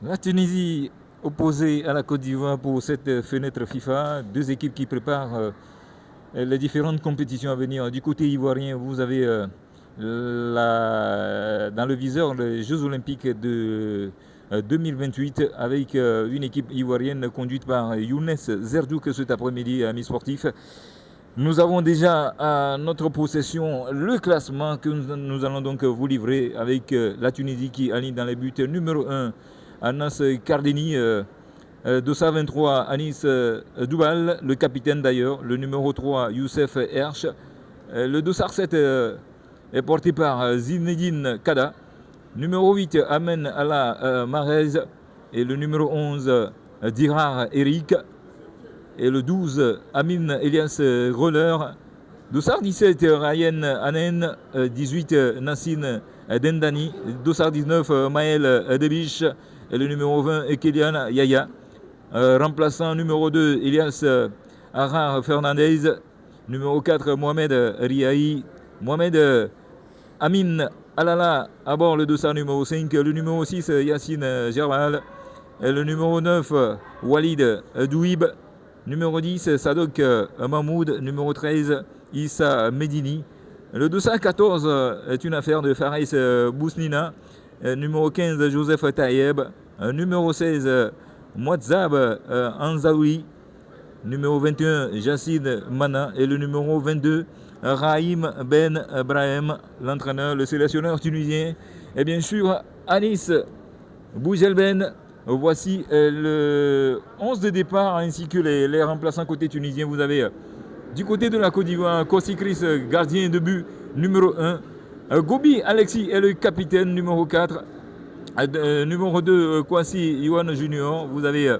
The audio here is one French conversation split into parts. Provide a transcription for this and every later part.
La Tunisie opposée à la Côte d'Ivoire pour cette fenêtre FIFA. Deux équipes qui préparent les différentes compétitions à venir. Du côté ivoirien, vous avez dans le viseur les Jeux Olympiques de 2028 avec une équipe ivoirienne conduite par Younes Zerdouk cet après-midi, amis sportifs. Nous avons déjà à notre possession le classement que nous allons donc vous livrer avec la Tunisie qui aligne dans les buts numéro 1 Anas Kardeni, Dossard 23 Anis Doubal, le capitaine d'ailleurs, le numéro 3 Youssef Hersh, le Dossard 7 est porté par Zinedine Kada, numéro 8 Amen Allah Marez et le numéro 11 Dirar Eric et le 12 Amin Elias Roller, Dossard 17 Ryan Anen, 18 Nassine Dendani, Dossard 19 Maël Debiche et le numéro 20 Ekelian Yaya, remplaçant numéro 2 Elias Arar Fernandez, numéro 4 Mohamed Riahi, Mohamed Amin Alala à bord le dossard numéro 5, le numéro 6 Yassine Gerbal, et le numéro 9 Walid Douib, numéro 10 Sadok Mahmoud, numéro 13 Issa Medini. Le dossard 14 est une affaire de Faris Bousnina, numéro 15 Joseph Tayeb, numéro 16 Mouadzab Anzaoui, numéro 21 Jacid Mana et le numéro 22 Rahim Ben Brahim, l'entraîneur, le sélectionneur tunisien, et bien sûr Anis Boujelben. Voici le 11 de départ ainsi que les remplaçants côté tunisien. Vous avez du côté de la Côte d'Ivoire Kossi Chris, gardien de but numéro 1, Gobi Alexis est le capitaine numéro 4, numéro 2 Kwasi Iwan Junior. Vous avez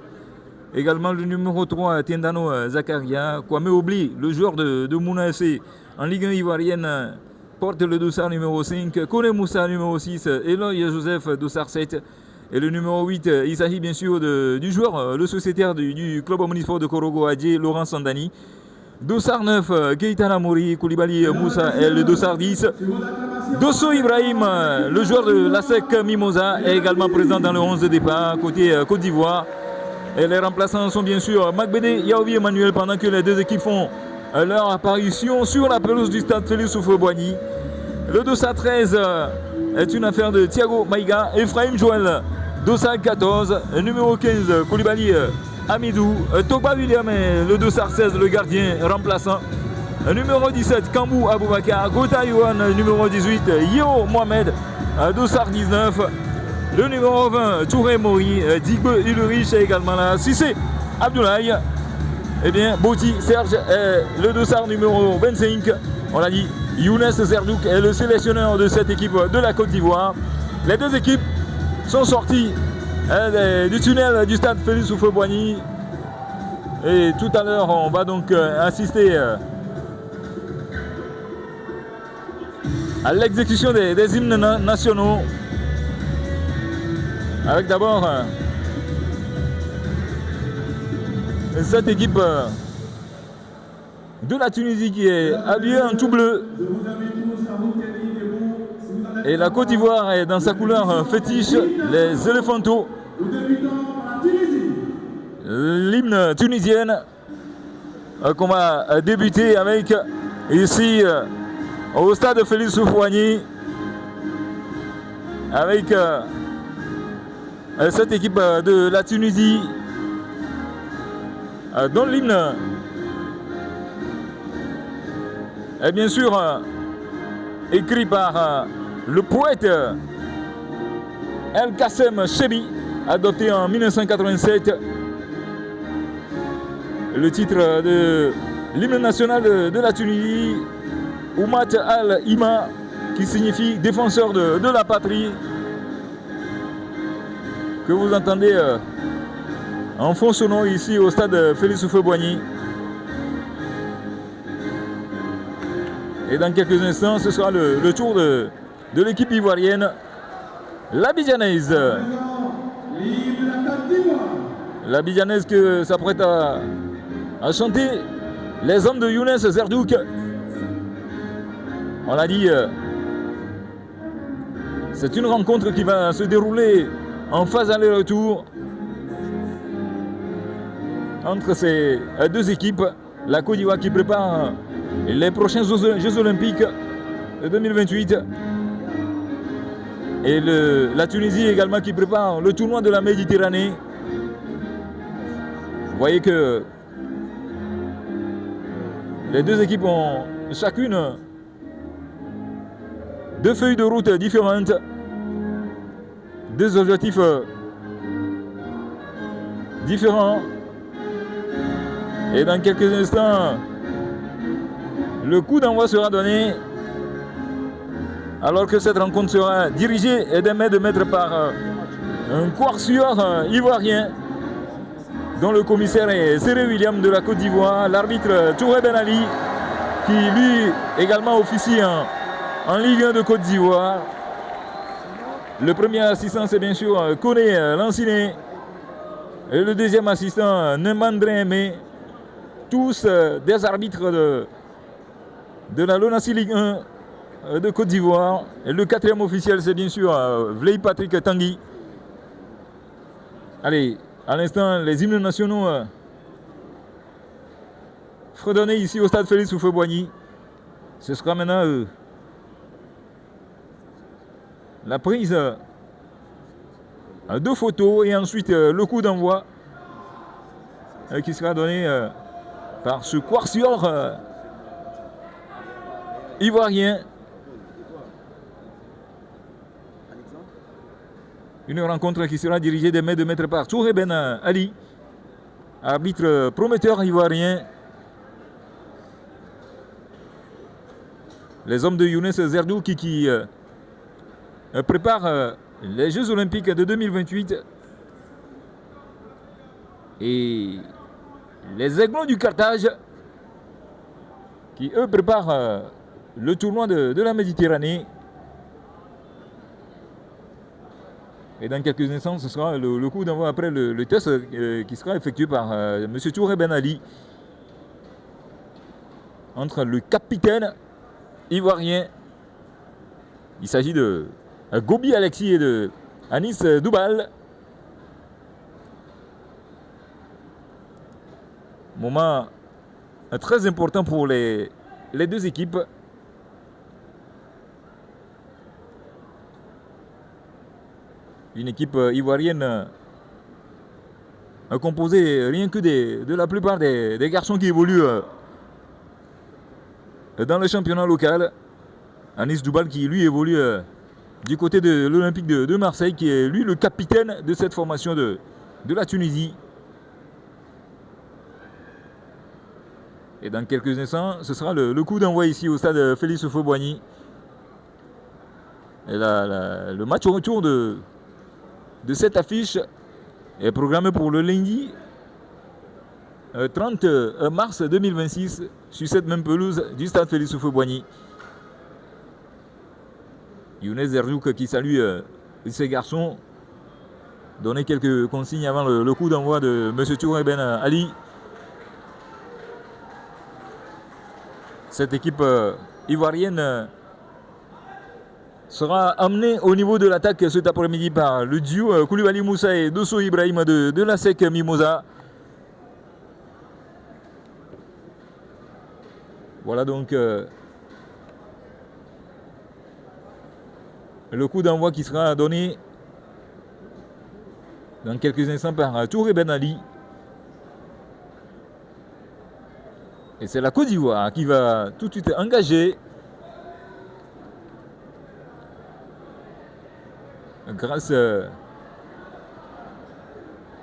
également le numéro 3 Tiendano Zakaria. Kwame Obli, le joueur de Mouna FC en Ligue 1 ivoirienne, porte le dossard numéro 5, Kone Moussa numéro 6, Eloy Joseph dossard 7 et le numéro 8, il s'agit bien sûr du joueur, le sociétaire du club omnisport de Korogo Adjé, Laurent Sandani. Dossard 9, Keitana Mori, Koulibaly Moussa et le dossard 10. Dosso Ibrahim, le joueur de l'ASEC Mimosa, est également présent dans le 11 de départ côté Côte d'Ivoire. Et les remplaçants sont bien sûr Magbede Yaobi Emmanuel pendant que les deux équipes font leur apparition sur la pelouse du stade Félix Houphouët-Boigny. Le dossard 13 est une affaire de Thiago Maïga, Ephraim Joël, dossard 14, numéro 15 Koulibaly Amidou, Togba William et le dossard 16, le gardien remplaçant. Numéro 17 Kambou Aboubakar, Gota Yuan, numéro 18 Yeo Mohamed, dossard 19. Le numéro 20, Touré Mori, Digbe Ulrich est également là. Sissé Abdoulaye, eh bien, Boti Serge est le dossard numéro 25. On l'a dit, Younes Zerdouk est le sélectionneur de cette équipe de la Côte d'Ivoire. Les deux équipes sont sorties du tunnel du stade Félix Houphouët-Boigny. Et tout à l'heure, on va donc assister à l'exécution des hymnes nationaux. Avec d'abord cette équipe de la Tunisie qui est habillée en tout bleu. Et la Côte d'Ivoire est dans sa couleur fétiche, les éléphantos. L'hymne tunisienne qu'on va débuter avec ici au stade Félix Houphouët-Boigny. Avec cette équipe de la Tunisie dont l'hymne est bien sûr écrit par le poète El Kassem Chebi, adopté en 1987. Le titre de l'hymne national de la Tunisie, Oumat al-Ima, qui signifie défenseur de la patrie, que vous entendez en fond sonore ici au stade Félix Houphouët-Boigny. Et dans quelques instants, ce sera le tour de l'équipe ivoirienne, l'Abidjanaise. L'Abidjanaise que s'apprête à chanter les hommes de Younes Zerdouk. On l'a dit, c'est une rencontre qui va se dérouler en phase aller-retour entre ces deux équipes. La Côte d'Ivoire qui prépare les prochains Jeux Olympiques de 2028 et la Tunisie également qui prépare le tournoi de la Méditerranée. Vous voyez que les deux équipes ont chacune deux feuilles de route différentes, deux objectifs différents. Et dans quelques instants, le coup d'envoi sera donné, alors que cette rencontre sera dirigée d'un de mètre par un coureur ivoirien, dont le commissaire est Seré William de la Côte d'Ivoire, l'arbitre Touré Ben Ali, qui lui également officie en Ligue 1 de Côte d'Ivoire. Le premier assistant, c'est bien sûr Koné Lanciné, et le deuxième assistant Nemandre Aimé. Tous des arbitres de la LONASI Ligue 1 de Côte d'Ivoire. Et le quatrième officiel, c'est bien sûr Vlei Patrick Tanguy. Allez, à l'instant, les hymnes nationaux fredonnés ici au stade Félix Houphouët-Boigny. Ce sera maintenant la prise de photos et ensuite le coup d'envoi qui sera donné par ce coureur ivoirien. Une rencontre qui sera dirigée de mètre par Touré Ben Ali, arbitre prometteur ivoirien. Les hommes de Younes Zerdou qui préparent les Jeux Olympiques de 2028. Et les Aiglons du Carthage qui, eux, préparent le tournoi de la Méditerranée. Et dans quelques instants, ce sera le coup d'envoi après le test qui sera effectué par M. Touré Ben Ali entre le capitaine ivoirien. Il s'agit de Gobi Alexis et de Anis Doubal. Moment très important pour les deux équipes. Une équipe ivoirienne composée rien que de la plupart des garçons qui évoluent dans le championnat local. Anis Doubal qui lui évolue du côté de l'Olympique de Marseille, qui est lui le capitaine de cette formation de la Tunisie. Et dans quelques instants, ce sera le coup d'envoi ici au stade Félix Houphouët-Boigny. Et le match au retour de cette affiche est programmé pour le lundi 30 mars 2026 sur cette même pelouse du stade Félix Houphouët-Boigny. Younes Zerzouk qui salue ces garçons, donner quelques consignes avant le coup d'envoi de M. Touré Ben Ali. Cette équipe ivoirienne sera amenée au niveau de l'attaque cet après-midi par le duo Koulibaly Moussa et Dosso Ibrahim de la SEC Mimosa. Voilà donc le coup d'envoi qui sera donné dans quelques instants par Touré Ben Ali. Et c'est la Côte d'Ivoire qui va tout de suite engager grâce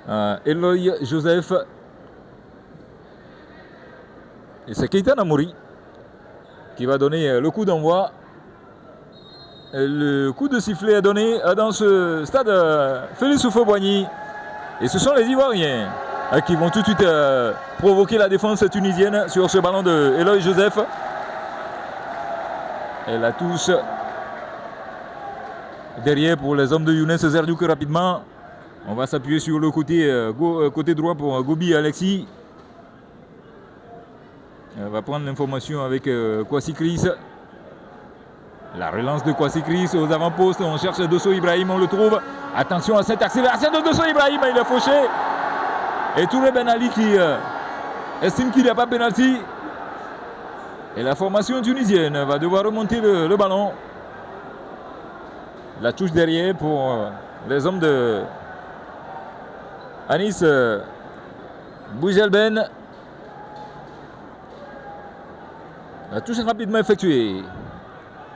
à Eloy Joseph. Et c'est Keita Namouri qui va donner le coup d'envoi. Le coup de sifflet est donné dans ce stade Félix Houphouët-Boigny. Et ce sont les Ivoiriens qui vont tout de suite provoquer la défense tunisienne sur ce ballon de Eloy Joseph. Et la touche derrière pour les hommes de Younes Zerdouk rapidement. On va s'appuyer sur le côté droit pour Gobi Alexis. On va prendre l'information avec Kwasi Chris. La relance de Kwasi Chris aux avant-postes. On cherche Dosso Ibrahim, on le trouve. Attention à cette accélération de Dosso Ibrahim, il est fauché. Et Touré Ben Ali qui estime qu'il n'y a pas de pénalty. Et la formation tunisienne va devoir remonter le ballon. La touche derrière pour les hommes de Anis Boujelben. La touche est rapidement effectuée.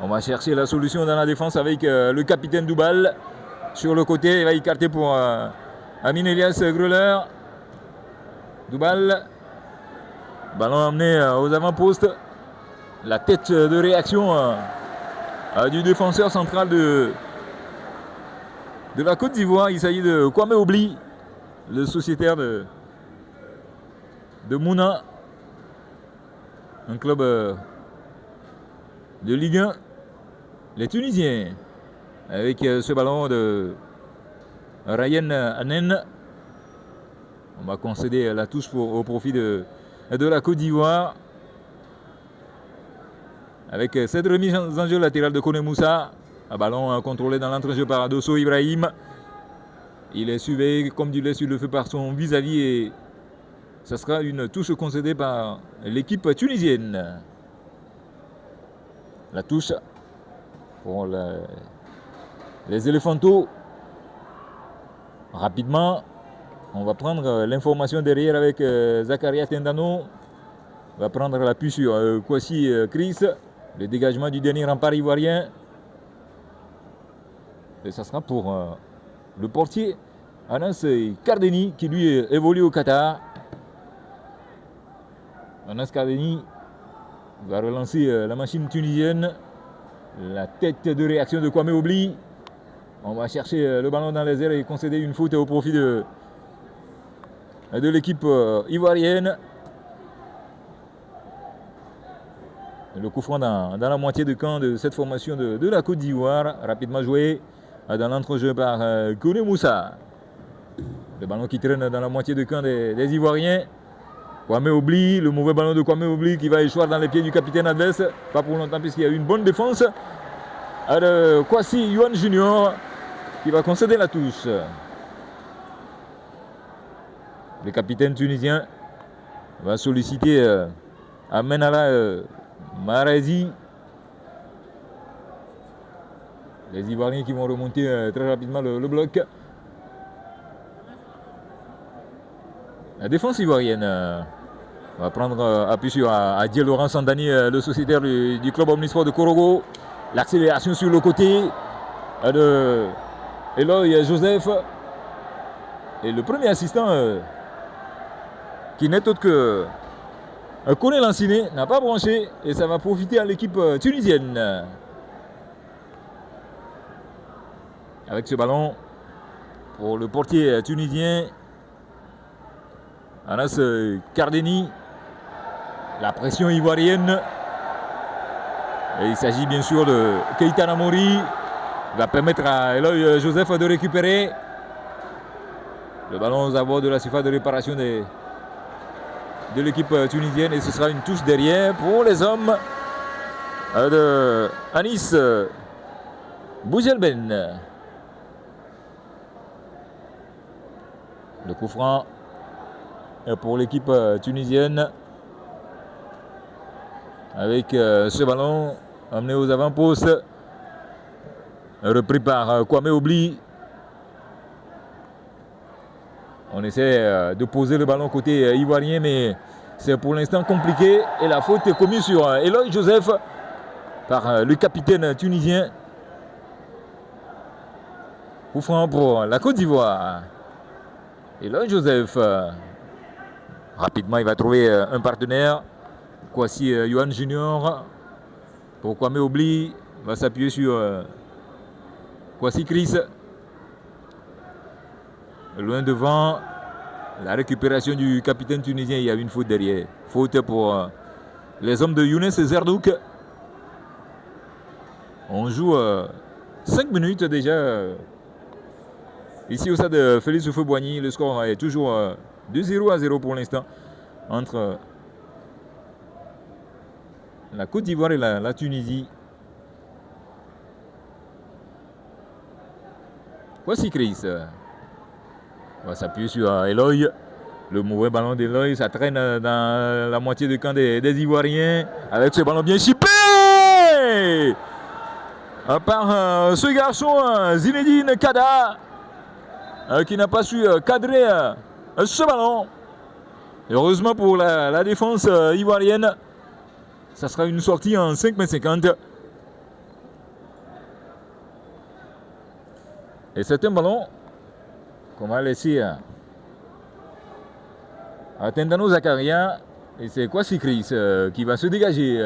On va chercher la solution dans la défense avec le capitaine Doubal. Sur le côté, il va écarter pour Amin Elias Gruller. Doubal. Ballon amené aux avant-postes. La tête de réaction du défenseur central de la Côte d'Ivoire. Il s'agit de Kwame Obli, le sociétaire de Mouna. Un club de Ligue 1. Les Tunisiens. Avec ce ballon de Ryan Anen. On va concéder la touche au profit de la Côte d'Ivoire. Avec cette remise en jeu latérale de Kone Moussa. Un ballon contrôlé dans l'entrejeu par Dosso Ibrahim. Il est suivi comme du lait sur le feu par son vis-à-vis et ce sera une touche concédée par l'équipe tunisienne. La touche pour les éléphantaux. Rapidement, on va prendre l'information derrière avec Zakaria Tendano. On va prendre l'appui sur Kwasi Chris. Le dégagement du dernier rempart ivoirien. Et ça sera pour le portier Anas Kardeni qui lui évolue au Qatar. Anas Kardeni va relancer la machine tunisienne. La tête de réaction de Kwame Obli. On va chercher le ballon dans les airs et concéder une faute au profit de l'équipe ivoirienne. Le coup franc dans la moitié de camp de cette formation de la Côte d'Ivoire. Rapidement joué dans l'entrejeu par Kone Moussa. Le ballon qui traîne dans la moitié de camp des Ivoiriens. Kwame Obli, le mauvais ballon de Kwame Obli qui va échouer dans les pieds du capitaine adverse. Pas pour longtemps puisqu'il y a eu une bonne défense de Kwasi Yuan Junior qui va concéder la touche. Le capitaine tunisien va solliciter Amenala Marezi. Les Ivoiriens qui vont remonter très rapidement le bloc. La défense ivoirienne va prendre appui sur Adiel Laurent Sandani, le sociétaire du club omnisport de Korogo. L'accélération sur le côté de Eloy Joseph. Et le premier assistant qui n'est autre que Kone Lanciné n'a pas branché et ça va profiter à l'équipe tunisienne. Avec ce ballon pour le portier tunisien Anas Kardeni. La pression ivoirienne. Et il s'agit bien sûr de Keita Namori. Il va permettre à Eloy Joseph de récupérer. Le ballon aux abords de la surface de réparation de l'équipe tunisienne. Et ce sera une touche derrière pour les hommes de Anis Boujelben. Le coup franc pour l'équipe tunisienne. Avec ce ballon amené aux avant-postes. Repris par Kwame Obli. On essaie de poser le ballon côté ivoirien, mais c'est pour l'instant compliqué. Et la faute est commise sur Eloy Joseph par le capitaine tunisien. Coup franc pour la Côte d'Ivoire. Eloy Joseph. Rapidement, il va trouver un partenaire. Kwasi Yuan Junior. Pour Kwame Obli. Va s'appuyer sur Kwasi Chris. Loin devant. La récupération du capitaine tunisien. Il y a une faute derrière. Faute pour les hommes de Younes Zerdouk. On joue 5 minutes déjà. Ici au stade de Félix Houphouët-Boigny. Le score est toujours 2-0 pour l'instant. Entre la Côte d'Ivoire et la Tunisie. Voici Chris. On va s'appuyer sur Eloy. Le mauvais ballon d'Eloy, ça traîne dans la moitié du camp des Ivoiriens. Avec ce ballon bien chippé par ce garçon, Zinedine Kada, qui n'a pas su cadrer ce ballon. Heureusement pour la défense ivoirienne, ça sera une sortie en 5m50. Et c'est un ballon qu'on va laisser à Tendano Zakaria. Et c'est Kwasi Chris qui va se dégager.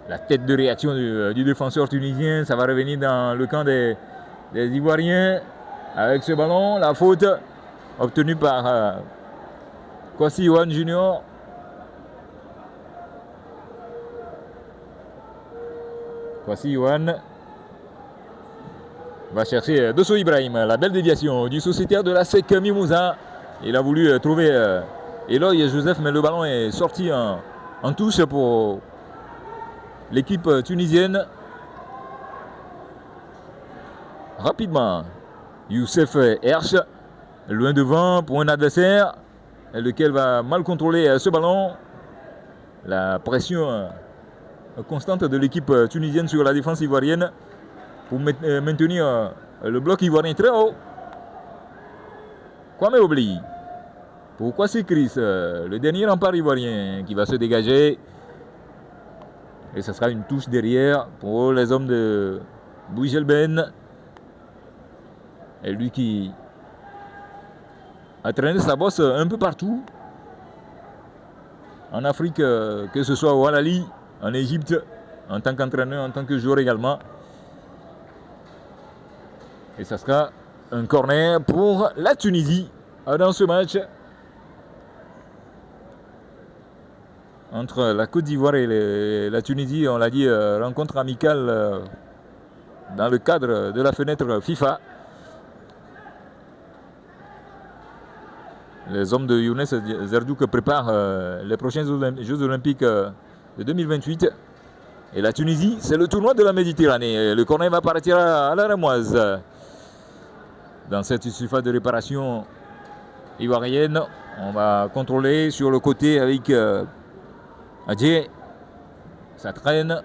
La tête de réaction du défenseur tunisien, ça va revenir dans le camp des Ivoiriens. Avec ce ballon, la faute obtenue par Kwasi Yohan Junior. Kwasi Yohan va chercher Dosso Ibrahim, la belle déviation du sociétaire de la SEC Mimouza. Il a voulu trouver Eloy et Joseph, mais le ballon est sorti en touche pour l'équipe tunisienne. Rapidement, Youssef Hersh, loin devant pour un adversaire, lequel va mal contrôler ce ballon. La pression constante de l'équipe tunisienne sur la défense ivoirienne pour maintenir le bloc ivoirien très haut. Kwame Obli. Pourquoi c'est Chris, le dernier rempart ivoirien qui va se dégager. Et ce sera une touche derrière pour les hommes de Bougelben. Et lui qui a traîné sa bosse un peu partout. En Afrique, que ce soit au Al-Ali, en Égypte, en tant qu'entraîneur, en tant que joueur également. Et ça sera un corner pour la Tunisie dans ce match entre la Côte d'Ivoire et la Tunisie. On l'a dit, rencontre amicale dans le cadre de la fenêtre FIFA. Les hommes de Younes Zerdouk préparent les prochains Jeux Olympiques de 2028. Et la Tunisie, c'est le tournoi de la Méditerranée. Le corner va partir à la Ramoise. Dans cette surface de réparation ivoirienne, on va contrôler sur le côté avec Adjé. Ça traîne.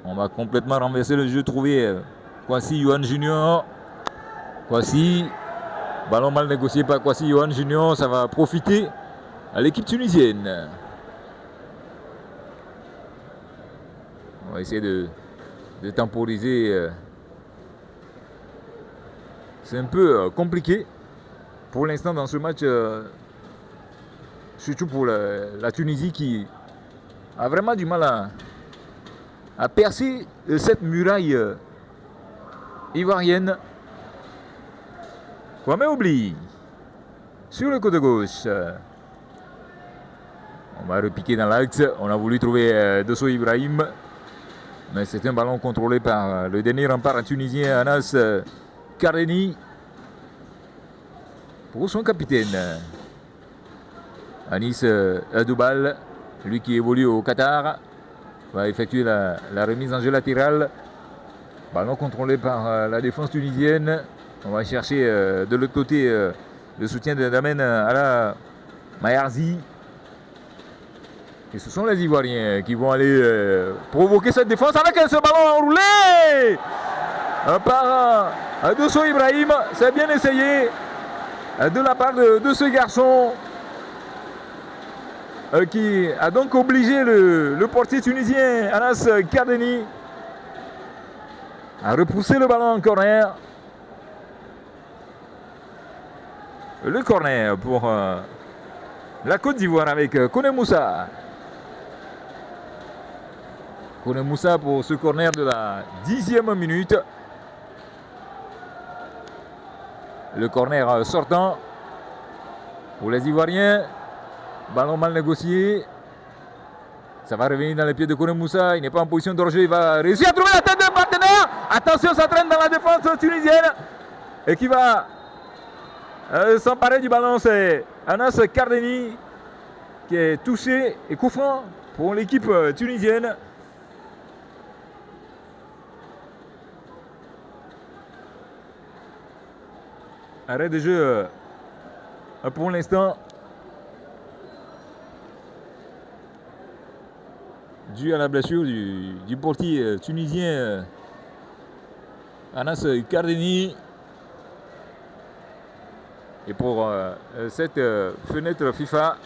On va complètement renverser le jeu, trouver Kwasi Yohan Junior. Kwasi, ballon mal négocié par Kwasi Yohan Junior. Ça va profiter à l'équipe tunisienne. On va essayer de temporiser. C'est un peu compliqué pour l'instant dans ce match, surtout pour la Tunisie qui a vraiment du mal à percer cette muraille ivoirienne. Kwame Obli sur le côté gauche. On va repiquer dans l'axe. On a voulu trouver Dosso Ibrahim, mais c'est un ballon contrôlé par le dernier rempart tunisien, Anas Kardeni, pour son capitaine Anis Adoubal, lui qui évolue au Qatar, va effectuer la remise en jeu latérale. Ballon contrôlé par la défense tunisienne. On va chercher de l'autre côté le soutien de Damen Ala Mayarzi. Et ce sont les Ivoiriens qui vont aller provoquer cette défense avec ce ballon enroulé par Dosso Ibrahim. C'est bien essayé de la part de ce garçon qui a donc obligé le portier tunisien Anas Kardeni à repousser le ballon en corner. Le corner pour la Côte d'Ivoire avec Kone Moussa. Kone Moussa pour ce corner de la 10e minute. Le corner sortant pour les Ivoiriens. Ballon mal négocié. Ça va revenir dans les pieds de Kone Moussa. Il n'est pas en position de rejet. Il va réussir à trouver la tête de partenaire. Attention, ça traîne dans la défense tunisienne. Et qui va s'emparer du ballon. C'est Anas Kardeni qui est touché et coup franc pour l'équipe tunisienne. arrêt de jeu pour l'instant. Dû à la blessure du portier tunisien Anas Kardeni. Et pour cette fenêtre FIFA,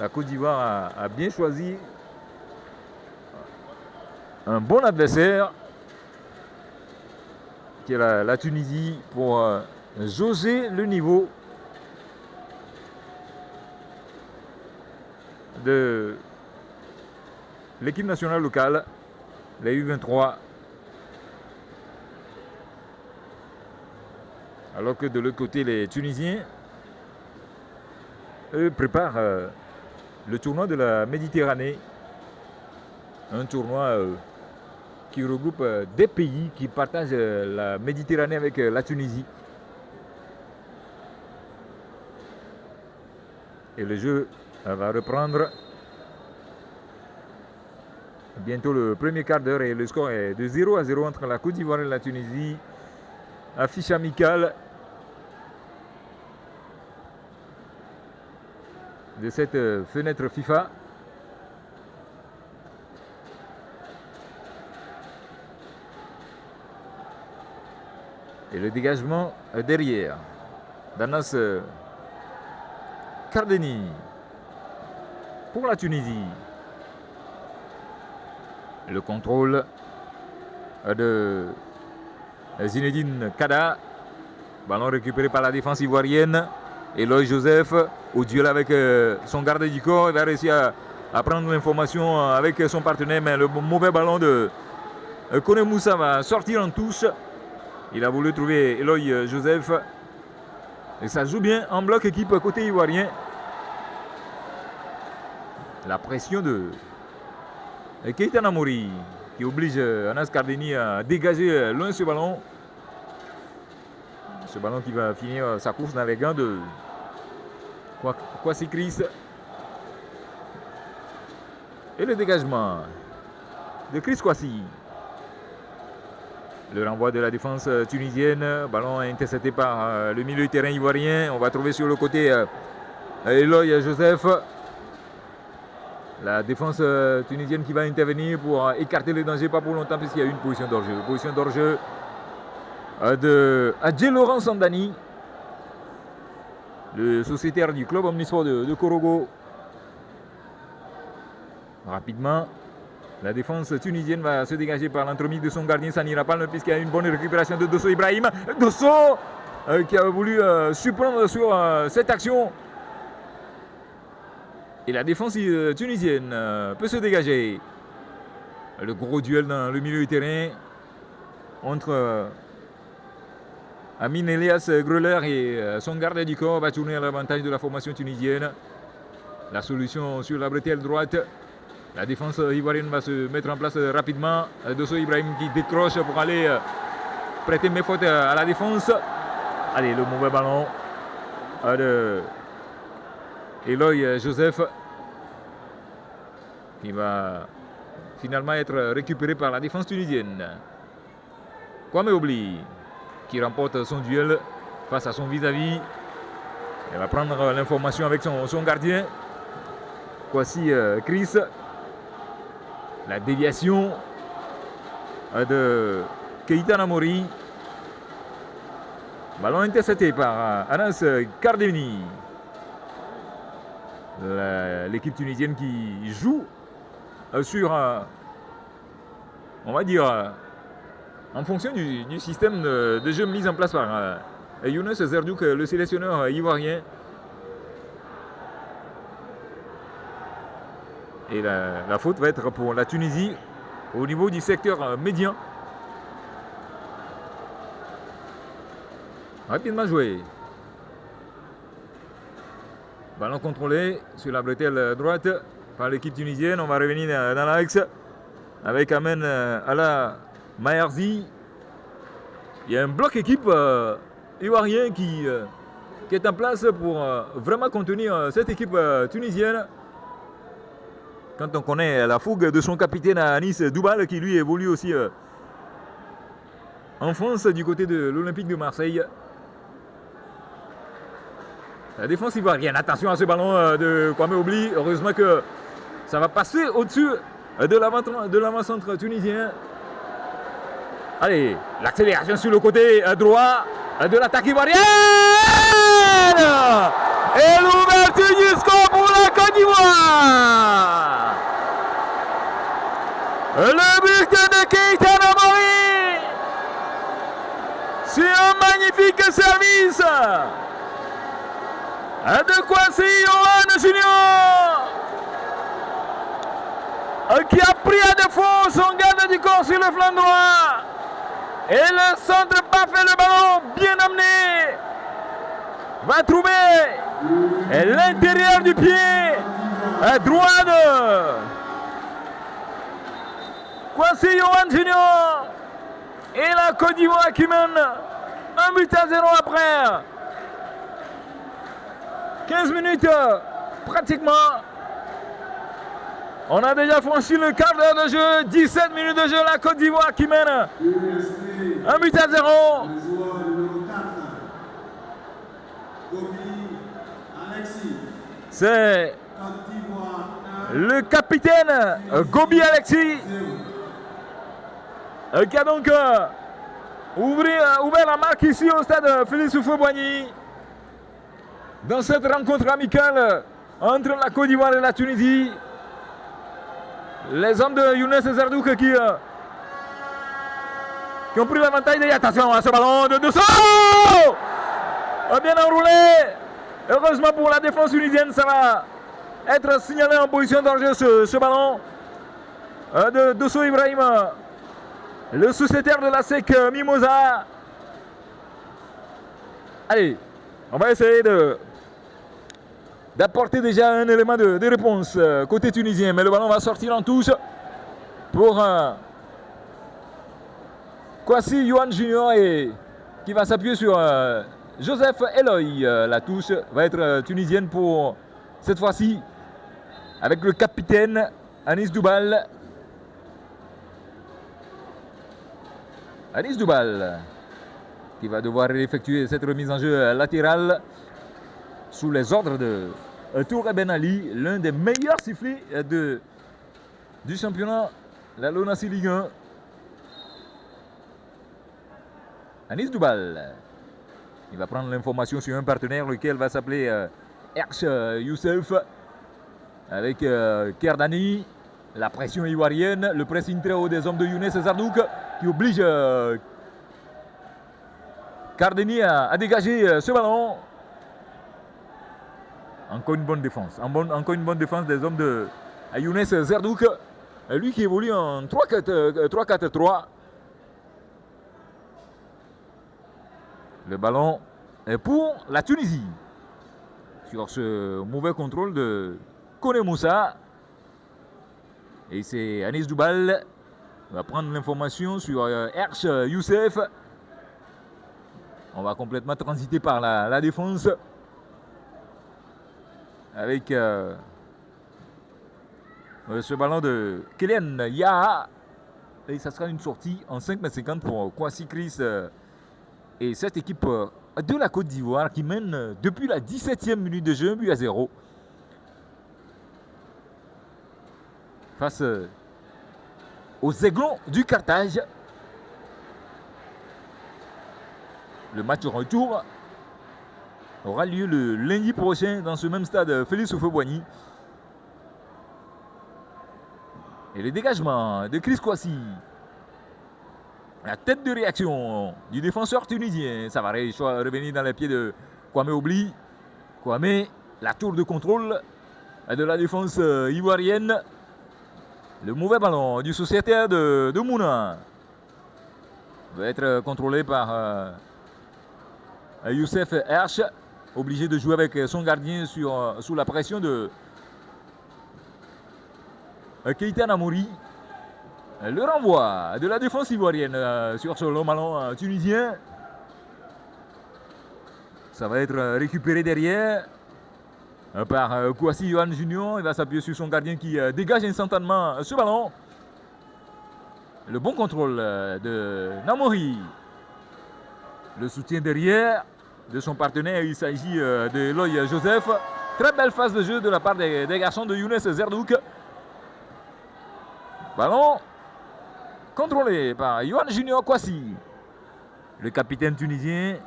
la Côte d'Ivoire a bien choisi un bon adversaire qui est la Tunisie pour jauger le niveau de l'équipe nationale locale, les U23. Alors que de l'autre côté, les Tunisiens, eux, préparent le tournoi de la Méditerranée. Un tournoi qui regroupe des pays qui partagent la Méditerranée avec la Tunisie. Et le jeu va reprendre bientôt le premier quart d'heure et le score est de 0-0 entre la Côte d'Ivoire et la Tunisie. Affiche amicale de cette fenêtre FIFA. Et le dégagement derrière d'Anas Kardeni pour la Tunisie. Le contrôle de Zinedine Kada. Ballon récupéré par la défense ivoirienne. Eloy Joseph au duel avec son garde du corps. Il va réussir à prendre l'information avec son partenaire. Mais le mauvais ballon de Kone Moussa va sortir en touche. Il a voulu trouver Eloy Joseph. Et ça joue bien en bloc équipe côté ivoirien. La pression de Keita Namori qui oblige Anas Kardeni à dégager loin ce ballon. Ce ballon qui va finir sa course dans les gants de Kwasi Chris. Et le dégagement de Chris Kwasi. Le renvoi de la défense tunisienne. Ballon intercepté par le milieu de terrain ivoirien. On va trouver sur le côté Eloy Joseph. La défense tunisienne qui va intervenir pour écarter le danger, pas pour longtemps puisqu'il y a une position d'hors-jeu. Position d'hors-jeu de Adjé Laurent Sandani, le sociétaire du club omnisport de Korogo. Rapidement, la défense tunisienne va se dégager par l'entremise de son gardien Sani Rapal puisqu'il y a une bonne récupération de Dosso Ibrahim. Dosso qui a voulu surprendre sur cette action. Et la défense tunisienne peut se dégager. Le gros duel dans le milieu du terrain entre Amin Elias Greler et son garde du corps va tourner à l'avantage de la formation tunisienne. La solution sur la bretelle droite. La défense ivoirienne va se mettre en place rapidement. Dosso Ibrahim qui décroche pour aller prêter mes fautes à la défense. Allez, le mauvais ballon de Eloy Joseph qui va finalement être récupéré par la défense tunisienne. Kwame Obli qui remporte son duel face à son vis-à-vis. Elle va prendre l'information avec son gardien. Kwasi Chris. La déviation de Keita Namori. Ballon intercepté par Anas Kardeni. L'équipe tunisienne qui joue sur, on va dire, en fonction du système de jeu mis en place par Younes Zerdouk, le sélectionneur ivoirien. Et la faute va être pour la Tunisie au niveau du secteur médian. Rapidement joué. Ballon contrôlé sur la bretelle droite par l'équipe tunisienne. On va revenir dans l'axe avec Amen Ala Maherzi. Il y a un bloc équipe ivoirien qui est en place pour vraiment contenir cette équipe tunisienne. Quand on connaît la fougue de son capitaine Anis Doubal qui lui évolue aussi en France du côté de l'Olympique de Marseille. La défense ivoirienne, attention à ce ballon de Kwame Oubli. Heureusement que ça va passer au-dessus de l'avant-centre tunisien. Allez, l'accélération sur le côté droit de l'attaque ivoirienne. Et l'ouverture du score pour la Côte d'Ivoire. Le but de Keita Namori. C'est un magnifique service de Kwasi Yohan Junior, qui a pris à défaut son garde du corps sur le flanc droit. Et le centre parfait, le ballon bien amené va trouver l'intérieur du pied droit de Kwasi Yohan Junior. Et la Côte d'Ivoire qui mène 1-0 après 15 minutes pratiquement. On a déjà franchi le quart d'heure de jeu, 17 minutes de jeu, la Côte d'Ivoire qui mène 1-0. C'est le capitaine Gobi Alexis qui a donc ouvert la marque ici au stade Félix Houphouët-Boigny dans cette rencontre amicale entre la Côte d'Ivoire et la Tunisie. Les hommes de Younes Zerdouk qui ont pris l'avantage. Attention à ce ballon de Dosso, bien enroulé. Heureusement pour la défense tunisienne, ça va être signalé en position danger ce ballon de Dosso Ibrahim, le sociétaire de la SEC Mimosa. Allez, on va essayer d'apporter déjà un élément de réponse côté tunisien, mais le ballon va sortir en touche pour Kwasi Yohan Junior et qui va s'appuyer sur Joseph Eloy. La touche va être tunisienne pour cette fois-ci avec le capitaine Anis Doubal. Anis Doubal qui va devoir effectuer cette remise en jeu latérale sous les ordres de Touré Ben Ali, l'un des meilleurs sifflets du championnat, la Lonassi Ligue 1. Anis Doubal, il va prendre l'information sur un partenaire, lequel va s'appeler Erch Youssef, avec Kerdani, la pression ivoirienne, le pressing très haut des hommes de Younes Zerdouk, qui oblige Kerdani à dégager ce ballon. Encore une bonne défense. Encore une bonne défense des hommes de Younes Zerdouk. Lui qui évolue en 3-4-3. Le ballon est pour la Tunisie. Sur ce mauvais contrôle de Kone Moussa. Et c'est Anis Doubal qui va prendre l'information sur Erch Youssef. On va complètement transiter par la défense. Avec ce ballon de Kylian Yaha. Et ça sera une sortie en 5,50 m pour Kwasi Chris et cette équipe de la Côte d'Ivoire qui mène depuis la 17e minute de jeu, 1-0. Face aux Aiglons du Carthage. Le match retour aura lieu le lundi prochain dans ce même stade Félix Houphouët-Boigny. Et le dégagement de Chris Kwasi. La tête de réaction du défenseur tunisien. Ça va revenir dans les pieds de Kwame Oubli. Kwame, la tour de contrôle de la défense ivoirienne. Le mauvais ballon du sociétaire de Mouna va être contrôlé par Youssef Erch. Obligé de jouer avec son gardien sous la pression de Keita Namori. Le renvoi de la défense ivoirienne sur ce long ballon tunisien. Ça va être récupéré derrière par Kwasi Yohan Junior. Il va s'appuyer sur son gardien qui dégage instantanément ce ballon. Le bon contrôle de Namori. Le soutien derrière de son partenaire, il s'agit de Eloy Joseph. Très belle phase de jeu de la part des garçons de Younes Zerdouk. Ballon contrôlé par Yohan Junior Kwasi. Le capitaine tunisien,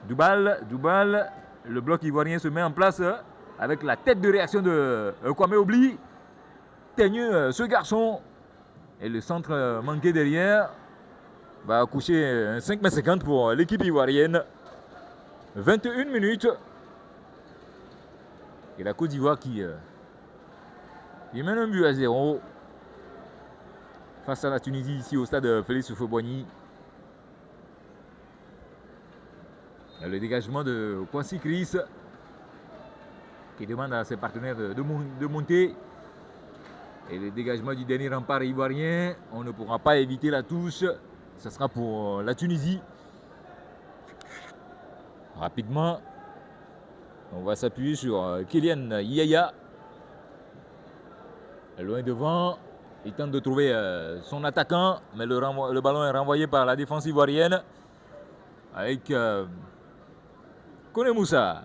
Doubal. Le bloc ivoirien se met en place avec la tête de réaction de Kwame Obli. Teigneux, ce garçon. Et le centre manqué derrière va coucher 5,50 m pour l'équipe ivoirienne. 21 minutes. Et la Côte d'Ivoire qui mène un but à 0 face à la Tunisie ici au stade Félix Houphouët-Boigny. Le dégagement de Kwasi Chris qui demande à ses partenaires de monter. Et le dégagement du dernier rempart ivoirien, on ne pourra pas éviter la touche. Ce sera pour la Tunisie. Rapidement, on va s'appuyer sur Kylian Yaya. Loin devant, il tente de trouver son attaquant, mais le ballon est renvoyé par la défense ivoirienne avec Kone Moussa.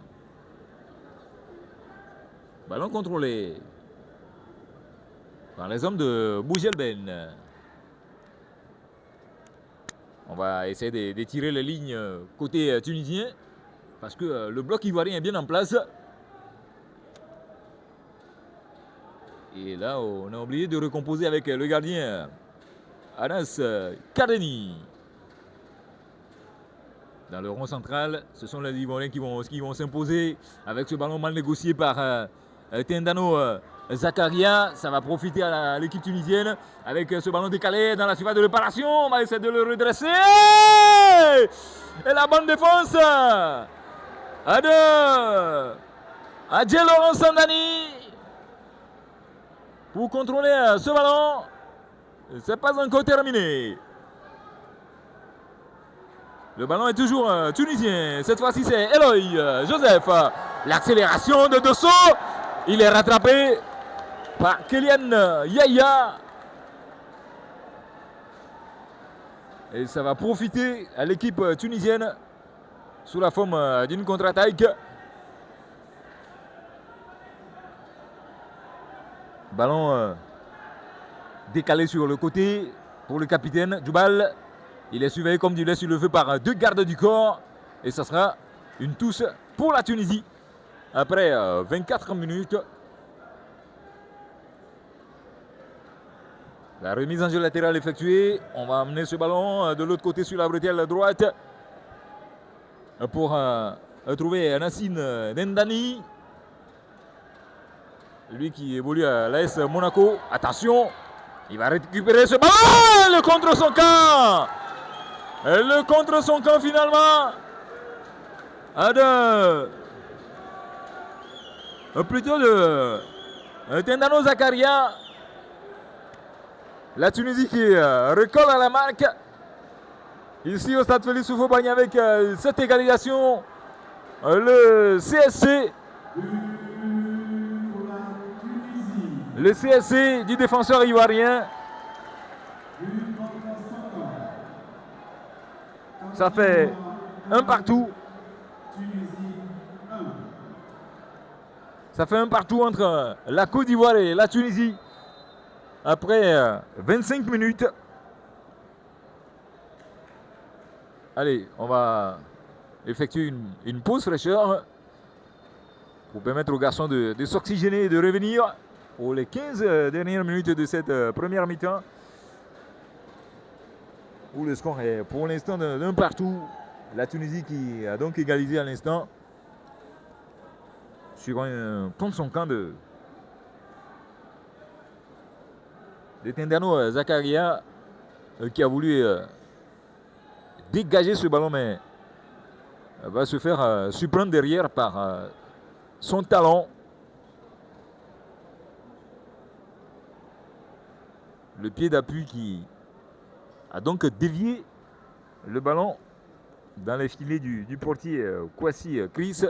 Ballon contrôlé par les hommes de Bougelben. On va essayer d'étirer les lignes côté tunisien parce que le bloc ivoirien est bien en place. Et là, on a oublié de recomposer avec le gardien Anas Kardeni. Dans le rond central, ce sont les Ivoiriens qui vont s'imposer avec ce ballon mal négocié par Tendano Zakaria. Ça va profiter à l'équipe tunisienne avec ce ballon décalé dans la surface de réparation. On va essayer de le redresser. Et la bonne défense Adjel Laurent Sandani pour contrôler ce ballon. C'est pas encore terminé. Le ballon est toujours tunisien. Cette fois-ci, c'est Eloy Joseph. L'accélération de Dosso. Il est rattrapé par Kylian Yaya. Et ça va profiter à l'équipe tunisienne sous la forme d'une contre-attaque. Ballon décalé sur le côté pour le capitaine Doubal. Il est surveillé comme du lait sur le feu par deux gardes du corps. Et ça sera une touche pour la Tunisie. Après 24 minutes. La remise en jeu latérale effectuée. On va amener ce ballon de l'autre côté sur la bretelle droite. Pour trouver Nassine Nendani. Lui qui évolue à l'AS Monaco. Attention. Il va récupérer ce ballon. Le contre son camp. Le contre son camp finalement. Plutôt de Tendano Zakaria. La Tunisie qui recolle à la marque. Ici au stade Félix Houphouët-Boigny avec cette égalisation. Le CSC. Le CSC du défenseur ivoirien. Ça fait un partout. Ça fait un partout entre la Côte d'Ivoire et la Tunisie. Après 25 minutes. Allez, on va effectuer une pause fraîcheur pour permettre aux garçons de s'oxygéner et de revenir pour les 15 dernières minutes de cette première mi-temps. Où le score est pour l'instant d'un partout. La Tunisie qui a donc égalisé à l'instant sur un pont de son camp de Tendano Zakaria qui a voulu dégager ce ballon mais va se faire surprendre derrière par son talent. Le pied d'appui qui a donc dévié le ballon dans les filets du portier Kwasi Chris.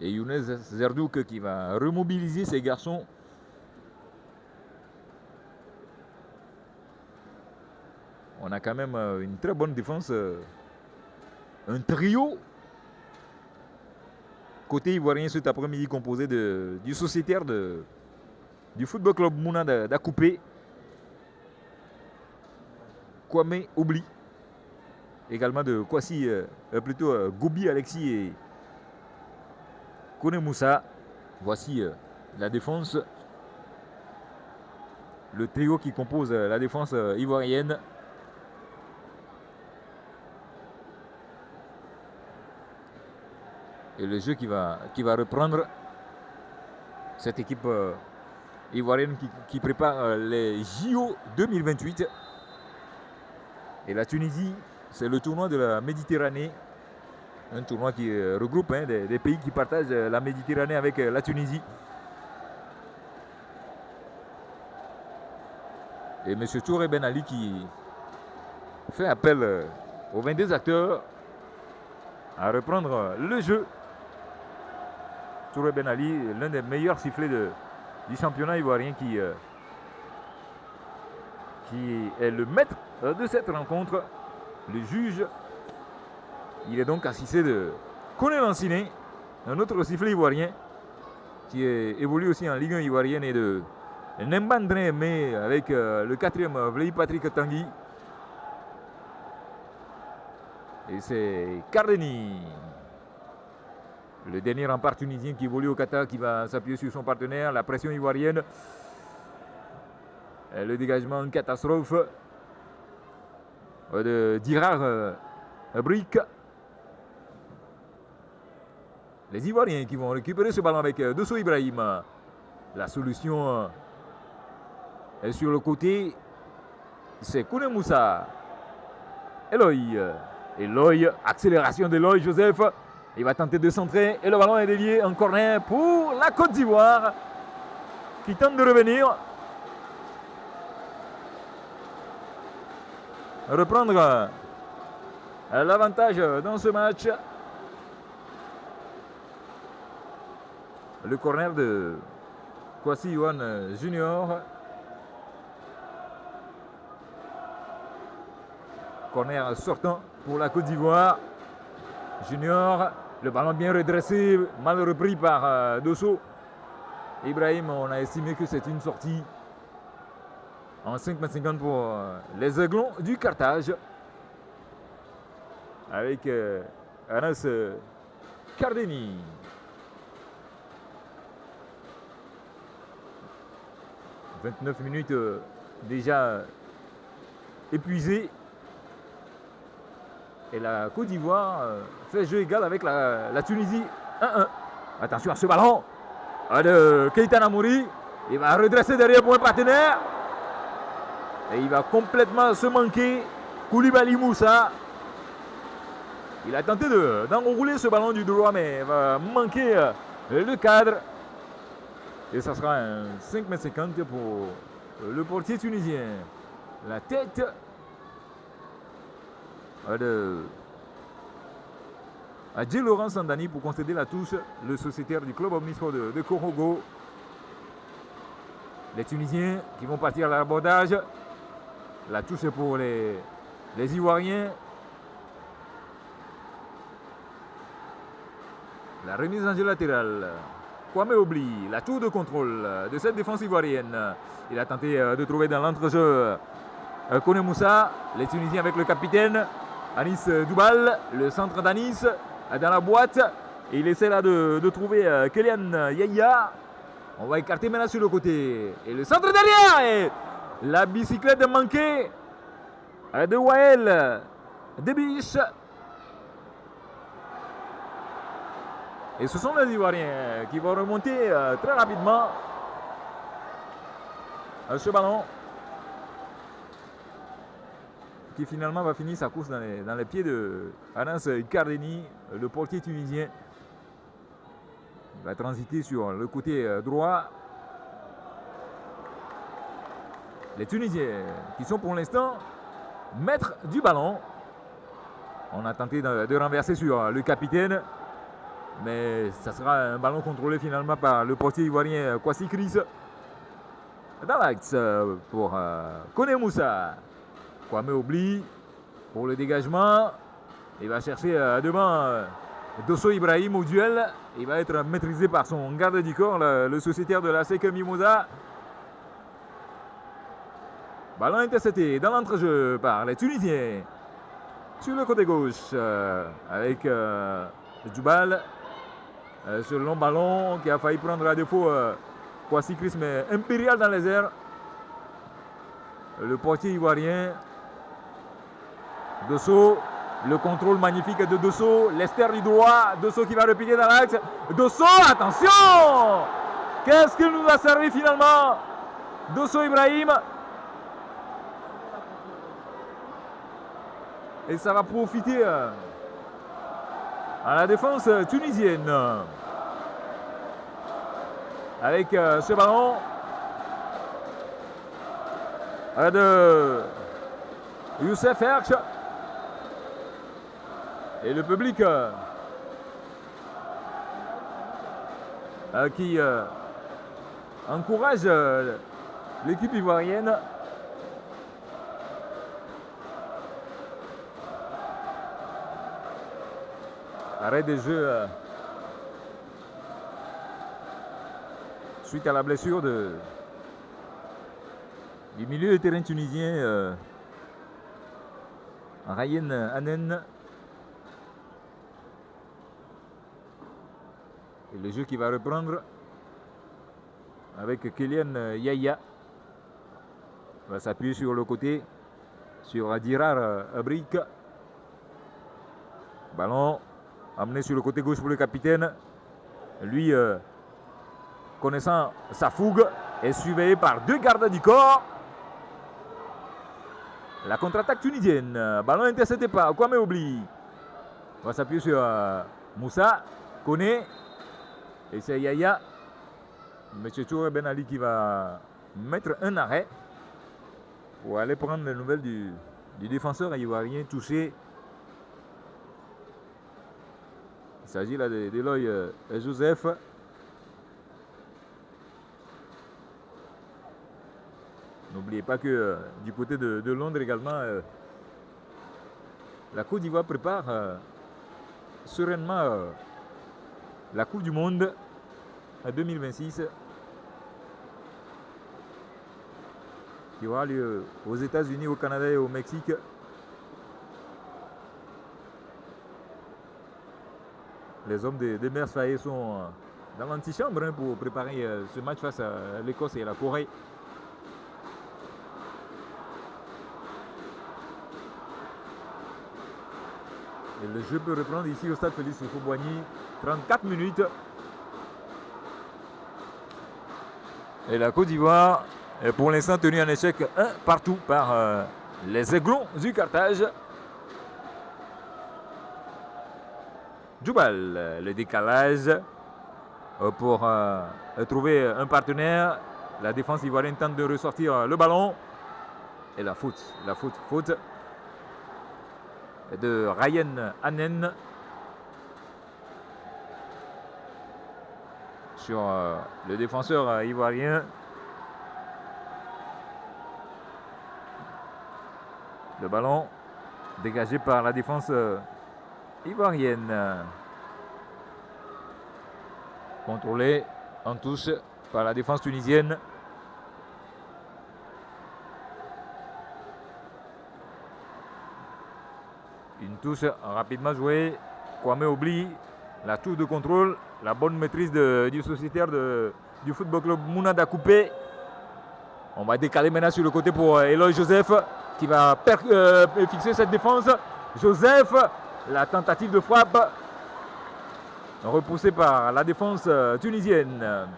Et Younes Zerdouk qui va remobiliser ses garçons. On a quand même une très bonne défense. Un trio côté ivoirien cet après-midi composé du sociétaire du Football Club Mouna d'Akoupé, Kwame Oubli, également de Kwasi, Gobi Alexis et Kone Moussa. Voici la défense, le trio qui compose la défense ivoirienne. Et le jeu qui va reprendre cette équipe ivoirienne qui prépare les JO 2028. Et la Tunisie, c'est le tournoi de la Méditerranée. Un tournoi qui regroupe des pays qui partagent la Méditerranée avec la Tunisie. Et M. Touré Ben Ali qui fait appel aux 22 acteurs à reprendre le jeu. Touré Ben Ali, l'un des meilleurs sifflets du championnat ivoirien qui est le maître de cette rencontre. Le juge, il est donc assisté de Kone Lanciné, un autre sifflet ivoirien qui évolue aussi en Ligue 1 ivoirienne, et de Nembandre mais avec le 4e Vlei Patrick Tanguy. Et c'est Cardeni, le dernier rempart tunisien qui évolue au Qatar, qui va s'appuyer sur son partenaire. La pression ivoirienne, le dégagement, une catastrophe de Dirar Brick. Les Ivoiriens qui vont récupérer ce ballon avec Dosso Ibrahim. La solution est sur le côté. C'est Kone Moussa. Eloy, accélération d'Eloy, Joseph. Il va tenter de centrer et le ballon est dévié en corner pour la Côte d'Ivoire qui tente de revenir. Reprendre l'avantage dans ce match. Le corner de Kwasi Yohan Junior. Corner sortant pour la Côte d'Ivoire. Junior, le ballon bien redressé, mal repris par Dosso Ibrahim. On a estimé que c'est une sortie en 5,50 pour les Aiglons du Carthage. Avec Anas Cardeni. « 29 minutes déjà épuisées. Et la Côte d'Ivoire fait jeu égal avec la Tunisie. 1-1. Attention à ce ballon de Keita Namouri. Il va redresser derrière pour un partenaire. Et il va complètement se manquer. Koulibaly Moussa. Il a tenté d'enrouler ce ballon du droit, mais il va manquer le cadre. Et ça sera un 5,50 pour le portier tunisien. La tête de Adjé Laurent Sandani pour concéder la touche, le sociétaire du club omnisport de Korogo. Les Tunisiens qui vont partir à l'abordage. La touche est pour les Ivoiriens. La remise en jeu latérale. Kwame Oubli, la tour de contrôle de cette défense ivoirienne. Il a tenté de trouver dans l'entrejeu Kone Moussa, les Tunisiens avec le capitaine Anis Doubal, le centre d'Anis dans la boîte. Et il essaie là de trouver Kylian Yaya. On va écarter maintenant sur le côté. Et le centre derrière. Et la bicyclette manquée de Wael Debiche. Et ce sont les Ivoiriens qui vont remonter très rapidement ce ballon qui finalement va finir sa course dans les pieds de Anas Cardeni, le portier tunisien. Il va transiter sur le côté droit. Les Tunisiens qui sont pour l'instant maîtres du ballon. On a tenté de renverser sur le capitaine. Mais ça sera un ballon contrôlé finalement par le portier ivoirien Kwasi Chris. Dans l'axe pour Kone Moussa. Kwame oublie pour le dégagement. Il va chercher devant Dosso Ibrahim au duel. Il va être maîtrisé par son garde du corps, le sociétaire de la SEC Mimosa. Ballon intercepté dans l'entrejeu par les Tunisiens. Sur le côté gauche, avec Djoubal. Sur le long ballon qui a failli prendre à défaut Kwasi Chris, mais impérial dans les airs. Le portier ivoirien. Dosso. Le contrôle magnifique de Dosso, Lester du droit, Dosso qui va repiquer dans l'axe. Dosso, attention! Qu'est-ce qu'il nous a servi finalement? Dosso Ibrahim. Et ça va profiter à la défense tunisienne. Avec ce ballon de Youssef Herch. Et le public qui encourage l'équipe ivoirienne. Arrêt de jeu suite à la blessure du milieu de terrain tunisien Ryan Hanen. Et le jeu qui va reprendre avec Kylian Yaya. Il va s'appuyer sur le côté, sur Dirar Abrik. Ballon amené sur le côté gauche pour le capitaine. Lui, connaissant sa fougue, est surveillé par deux gardes du corps. La contre-attaque tunisienne. Ballon intercepté par Kwame Oubli. On va s'appuyer sur Moussa, Koné. Et c'est Yaya, M. Touré Ben Ali qui va mettre un arrêt pour aller prendre les nouvelles du défenseur ivoirien touché. Il s'agit là d'Eloy Joseph. N'oubliez pas que du côté de Londres également, la Côte d'Ivoire prépare sereinement la Coupe du Monde en 2026 qui aura lieu aux États-Unis, au Canada et au Mexique. Les hommes de Mers Faye sont dans l'antichambre pour préparer ce match face à l'Écosse et à la Corée. Et le jeu peut reprendre ici au stade Félix Houphouët-Boigny. 34 minutes. Et la Côte d'Ivoire est pour l'instant tenue en échec 1 partout par les Aiglons du Carthage. Djoubal, le décalage pour trouver un partenaire. La défense ivoirienne tente de ressortir le ballon. Et la faute de Ryan Hanen sur le défenseur ivoirien. Le ballon dégagé par la défense ivoirienne. Contrôlé en touche par la défense tunisienne. Une touche rapidement jouée. Kwame oublie la touche de contrôle. La bonne maîtrise du sociétaire du Football Club Mounada Coupé. On va décaler maintenant sur le côté pour Eloy Joseph qui va fixer cette défense. Joseph, la tentative de frappe repoussée par la défense tunisienne.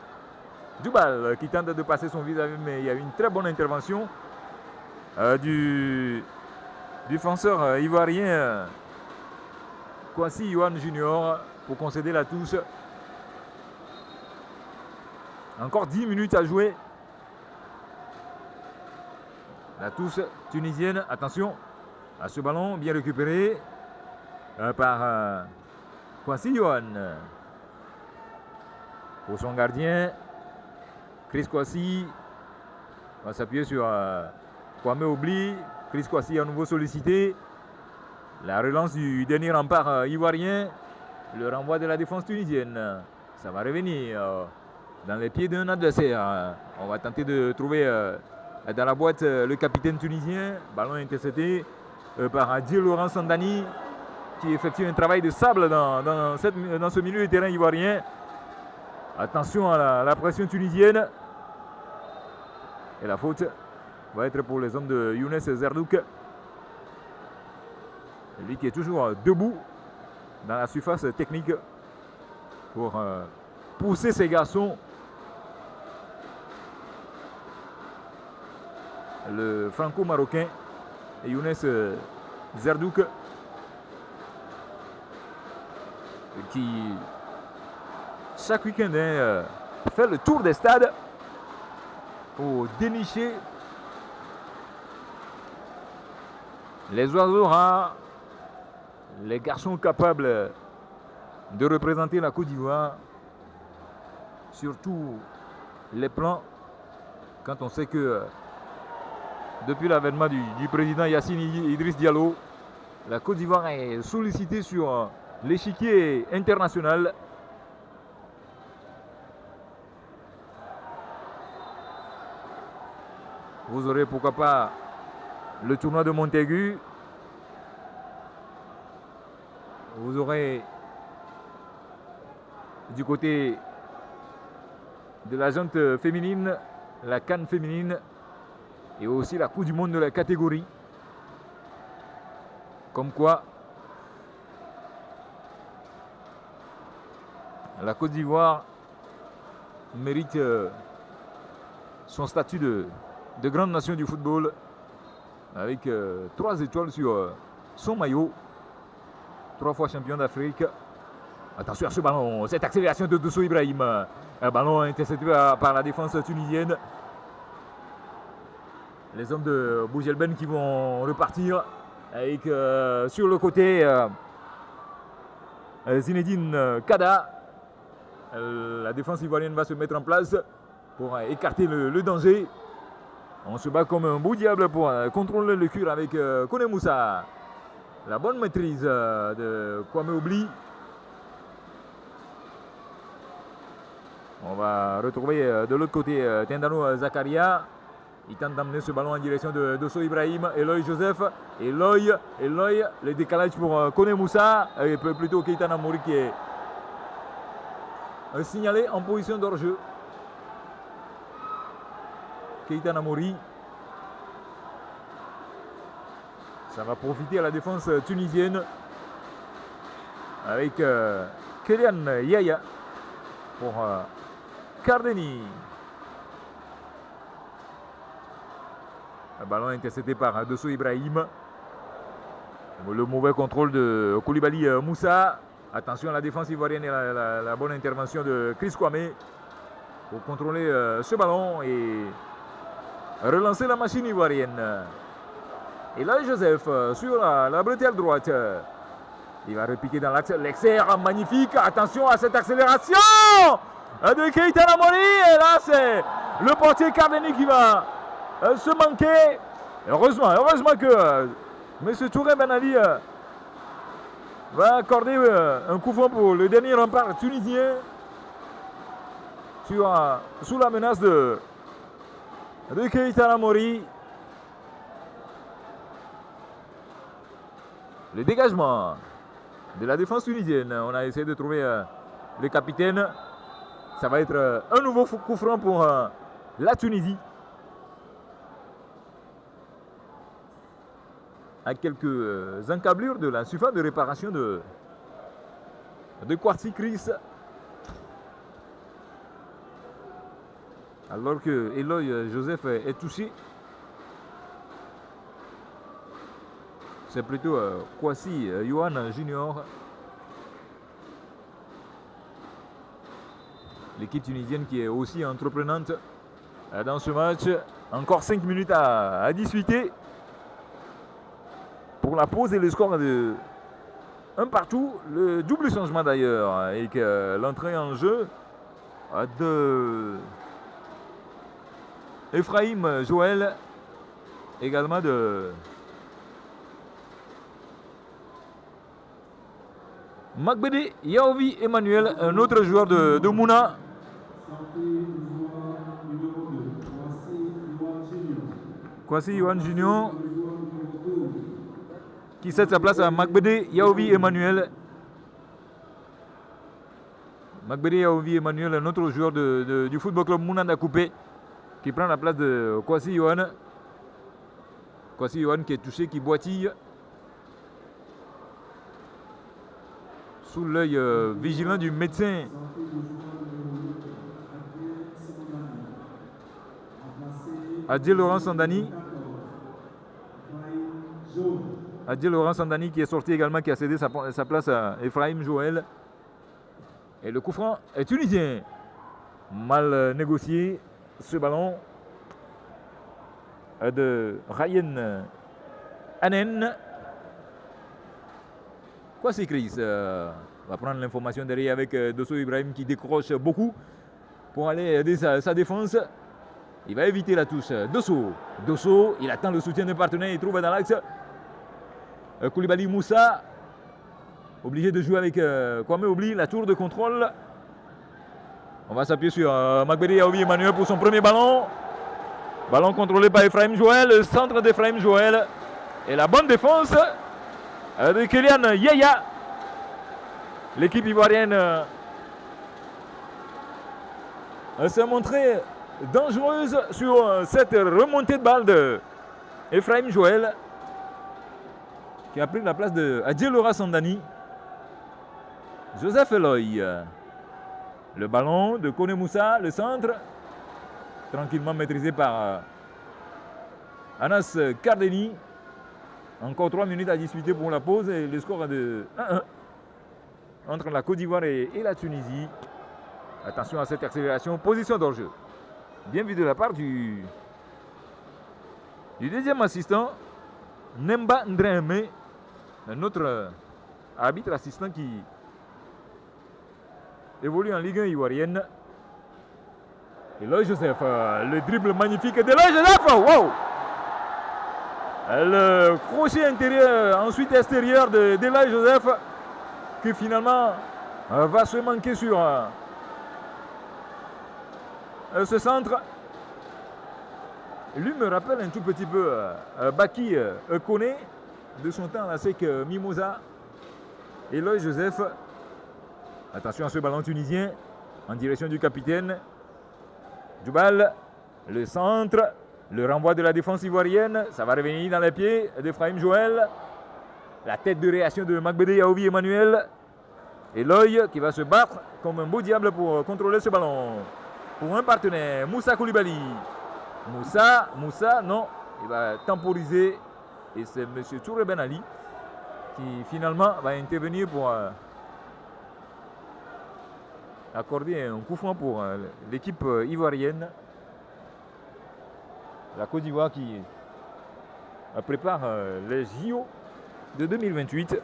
Djoubal qui tente de passer son vis-à-vis, mais il y a eu une très bonne intervention du défenseur ivoirien Kwasi Yohan Junior pour concéder la touche. Encore 10 minutes à jouer. La touche tunisienne. Attention à ce ballon bien récupéré par Kwasi Yohan. Pour son gardien, Chris Kwasi va s'appuyer sur Kwame Oubli. Chris Kouassi à nouveau sollicité. La relance du dernier rempart ivoirien. Le renvoi de la défense tunisienne. Ça va revenir dans les pieds d'un adversaire. On va tenter de trouver dans la boîte le capitaine tunisien. Ballon intercepté par Adil Laurent Sandani, qui effectue un travail de sable dans ce milieu de terrain ivoirien. Attention à la pression tunisienne. Et la faute va être pour les hommes de Younes Zerdouk. Lui qui est toujours debout dans la surface technique pour pousser ses garçons. Le franco-marocain Younes Zerdouk, qui chaque week-end fait le tour des stades pour dénicher les oiseaux rares, les garçons capables de représenter la Côte d'Ivoire sur tous les plans, quand on sait que depuis l'avènement du président Yassine Idriss Diallo, la Côte d'Ivoire est sollicitée sur l'échiquier international. Vous aurez pourquoi pas le tournoi de Montaigu. Vous aurez du côté de la jante féminine, la CAN féminine, et aussi la Coupe du Monde de la catégorie. Comme quoi, la Côte d'Ivoire mérite son statut de grande nation du football, avec 3 étoiles sur son maillot, 3 fois champion d'Afrique. Attention à ce ballon, cette accélération de Dosso Ibrahim. Un ballon intercepté par la défense tunisienne. Les hommes de Bougelben qui vont repartir avec sur le côté Zinedine Kada. La défense ivoirienne va se mettre en place pour écarter le danger. On se bat comme un beau diable pour contrôler le cul avec Kone Moussa. La bonne maîtrise de Kwame Oubli. On va retrouver de l'autre côté Tendano Zakaria. Il tente d'amener ce ballon en direction de Dosso Ibrahim. Eloy Joseph. Eloy. Le décalage pour Kone Moussa. Et plutôt Keita Namouri qui est signalé en position d'hors-jeu. Keita Namouri. Ça va profiter à la défense tunisienne avec Kylian Yaya pour Cardeni. Le ballon intercepté par Dosso Ibrahim. Le mauvais contrôle de Koulibaly Moussa. Attention à la défense ivoirienne et la bonne intervention de Chris Kwame pour contrôler ce ballon et relancer la machine ivoirienne. Et là, Joseph sur la bretelle droite. Il va repiquer dans l'axe. L'exer magnifique. Attention à cette accélération de Keita Namouri. Et là, c'est le portier Cardeni qui va se manquer. Heureusement que M. Touré Ben Ali va accorder un coup franc pour le dernier rempart tunisien sous la menace de Keita Namouri. Le dégagement de la défense tunisienne. On a essayé de trouver le capitaine. Ça va être un nouveau coup franc pour la Tunisie. À quelques encablures de la surface de réparation de Kouassi Chris. Alors que Eloy Joseph est touché. C'est plutôt Kouassi Yohan Junior. L'équipe tunisienne qui est aussi entreprenante dans ce match. Encore 5 minutes à disputer pour la pause et le score de 1 partout. Le double changement d'ailleurs avec l'entrée en jeu de Ephraim Joël, également de Magbede Yaovi Emmanuel, un autre joueur de Mouna. Kwasi Yohan Junior qui cède sa place à Magbede Yaovi Emmanuel. Magbede Yaovi Emmanuel, un autre joueur du football club Mouna Dakoupé, qui prend la place de Kwasi Yohan. Kwasi Yohan qui est touché, qui boitille. Sous l'œil vigilant du médecin. Adjé Laurent Sandani. Adjé Laurent Sandani qui est sorti également, qui a cédé sa place à Ephraim Joël. Et le coup franc est tunisien. Mal négocié ce ballon de Ryan Anen. Quoi c'est Chris on va prendre l'information derrière avec Dosso Ibrahim qui décroche beaucoup pour aller aider sa défense. Il va éviter la touche. Dosso, il attend le soutien de partenaire, il trouve dans l'axe Koulibaly Moussa. Obligé de jouer avec Kwame Obli, la tour de contrôle. On va s'appuyer sur Magbede Yaovi Emmanuel pour son premier ballon. Ballon contrôlé par Ephraim Joël, le centre d'Ephraim Joël. Et la bonne défense de Kylian Yaya. L'équipe ivoirienne s'est montrée dangereuse sur cette remontée de balle de Ephraim Joël, qui a pris la place de Adjé Laurent Sandani. Joseph Eloy. Le ballon de Kone Moussa, le centre, tranquillement maîtrisé par Anas Kardeni. Encore 3 minutes à disputer pour la pause et le score est de 1-1 entre la Côte d'Ivoire et la Tunisie. Attention à cette accélération, position d'hors-jeu. Bien vu de la part du deuxième assistant, Nemba Ndreme, un autre arbitre assistant qui évolue en Ligue 1 ivoirienne. Et Eloy Joseph, le dribble magnifique d'Eloy Joseph, wow! Le crochet intérieur, ensuite extérieur d'Eloy Joseph, qui finalement va se manquer sur ce centre. Lui me rappelle un tout petit peu Baki Kone, de son temps avec Mimosa. Eloy Joseph. Attention à ce ballon tunisien en direction du capitaine. Djoubal, le centre, le renvoi de la défense ivoirienne. Ça va revenir dans les pieds d'Ephraim Joël. La tête de réaction de Magbede Yaovi Emmanuel. Eloy qui va se battre comme un beau diable pour contrôler ce ballon. Pour un partenaire, Moussa Koulibaly. Moussa, non, il va temporiser. Et c'est M. Touré Ben Ali qui finalement va intervenir pour accorder un coup franc pour l'équipe ivoirienne. La Côte d'Ivoire qui prépare les JO de 2028.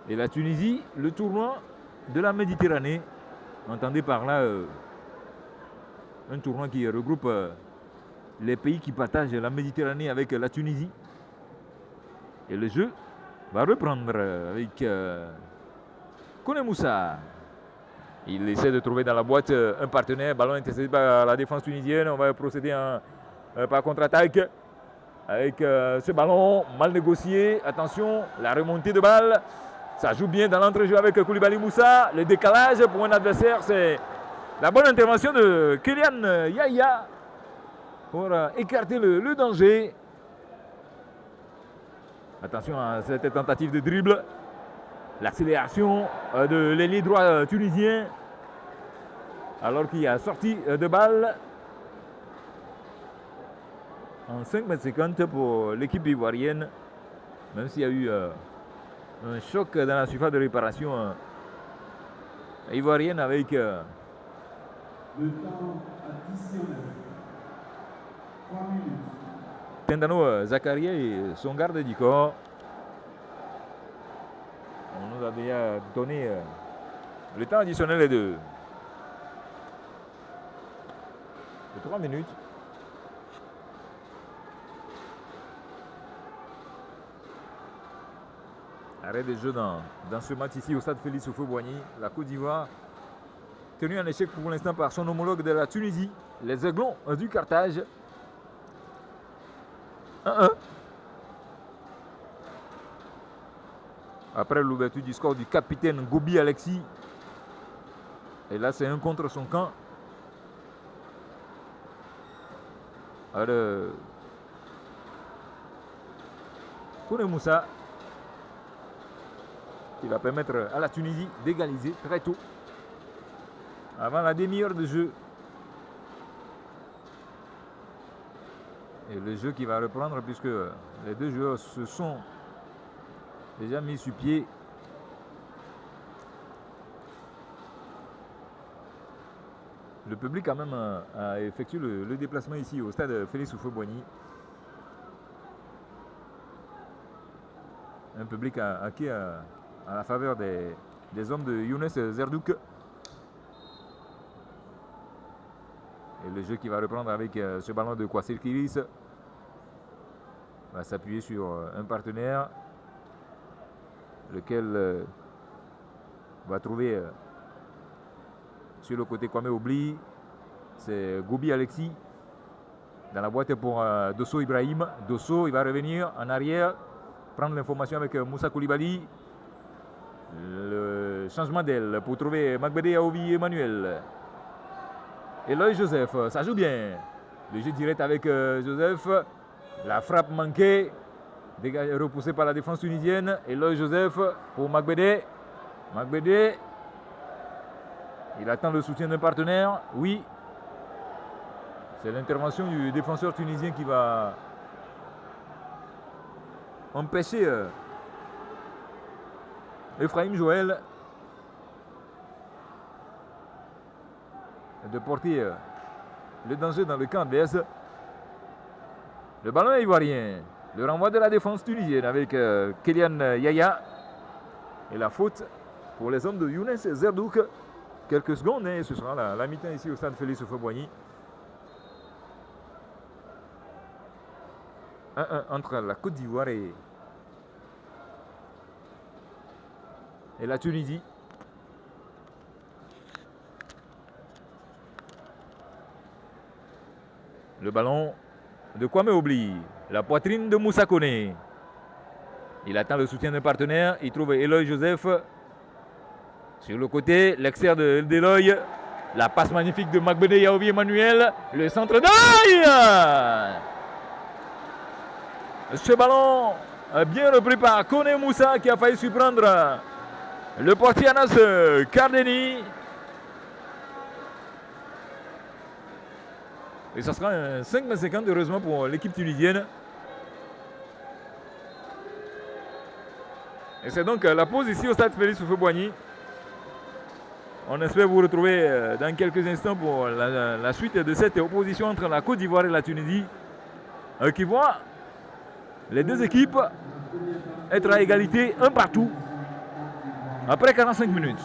Et la Tunisie, le tournoi de la Méditerranée. Entendez par là un tournoi qui regroupe les pays qui partagent la Méditerranée avec la Tunisie. Et le jeu va reprendre avec Kone Moussa. Il essaie de trouver dans la boîte un partenaire. Ballon intercepté par la défense tunisienne. On va procéder par contre-attaque avec ce ballon mal négocié. Attention, la remontée de balle. Ça joue bien dans l'entrejeu avec Koulibaly Moussa. Le décalage pour un adversaire, c'est la bonne intervention de Kylian Yaya pour écarter le danger. Attention à cette tentative de dribble. L'accélération de l'ailier droit tunisien. Alors qu'il y a sorti de balle. En 5,50 m pour l'équipe ivoirienne. Même s'il y a eu un choc dans la surface de réparation ivoirienne avec le temps additionnel. 3 minutes. Tendano Zakaria et son garde du corps. On nous a déjà donné le temps additionnel de 3 minutes. Arrêt des jeux dans ce match ici au stade Félix Houphouët-Boigny. La Côte d'Ivoire tenue en échec pour l'instant par son homologue de la Tunisie, les Aiglons du Carthage. 1-1. Après l'ouverture du score du capitaine Gobi Alexis. Et là, c'est un contre son camp. Alors, Kone Moussa qui va permettre à la Tunisie d'égaliser très tôt, avant la demi-heure de jeu. Et le jeu qui va reprendre puisque les deux joueurs se sont déjà mis sur pied. Le public quand même a effectué le déplacement ici au stade Félix Houphouët-Boigny. Un public acquis à la faveur des hommes de Younes Zerdouk. Et le jeu qui va reprendre avec ce ballon de Kwassil Kiris va s'appuyer sur un partenaire, lequel va trouver sur le côté Kwame Oubli, c'est Gobi Alexis dans la boîte pour Dosso Ibrahim. Dosso, il va revenir en arrière, prendre l'information avec Moussa Koulibaly. Le changement d'aile pour trouver Magbede Aovi Emmanuel. Eloy Joseph, ça joue bien. Le jeu direct avec Joseph. La frappe manquée, repoussée par la défense tunisienne. Eloy Joseph pour Magbede. Magbede, il attend le soutien d'un partenaire. Oui, c'est l'intervention du défenseur tunisien qui va empêcher Ephraim Joël de porter le danger dans le camp adverse. Le ballon est ivoirien. Le renvoi de la défense tunisienne avec Kylian Yaya. Et la faute pour les hommes de Younes Zerdouk. Quelques secondes et ce sera la mi-temps ici au stade Félix Houphouët-Boigny. 1-1 entre la Côte d'Ivoire et la Tunisie. Le ballon de Kwame Oubli. La poitrine de Moussa Koné. Il attend le soutien d'un partenaire. Il trouve Eloy Joseph. Sur le côté, l'extérieur d'Eloy. La passe magnifique de Magbede Yaovi Emmanuel. Le centre d'Aïe. Ce ballon bien repris par Kone Moussa qui a failli surprendre le portier Anas Kardeni. Et ça sera un 5-50 heureusement pour l'équipe tunisienne. Et c'est donc la pause ici au stade Félix Houphouët-Boigny. On espère vous retrouver dans quelques instants pour la suite de cette opposition entre la Côte d'Ivoire et la Tunisie, qui voit les deux équipes être à égalité, un partout, après 45 minutes.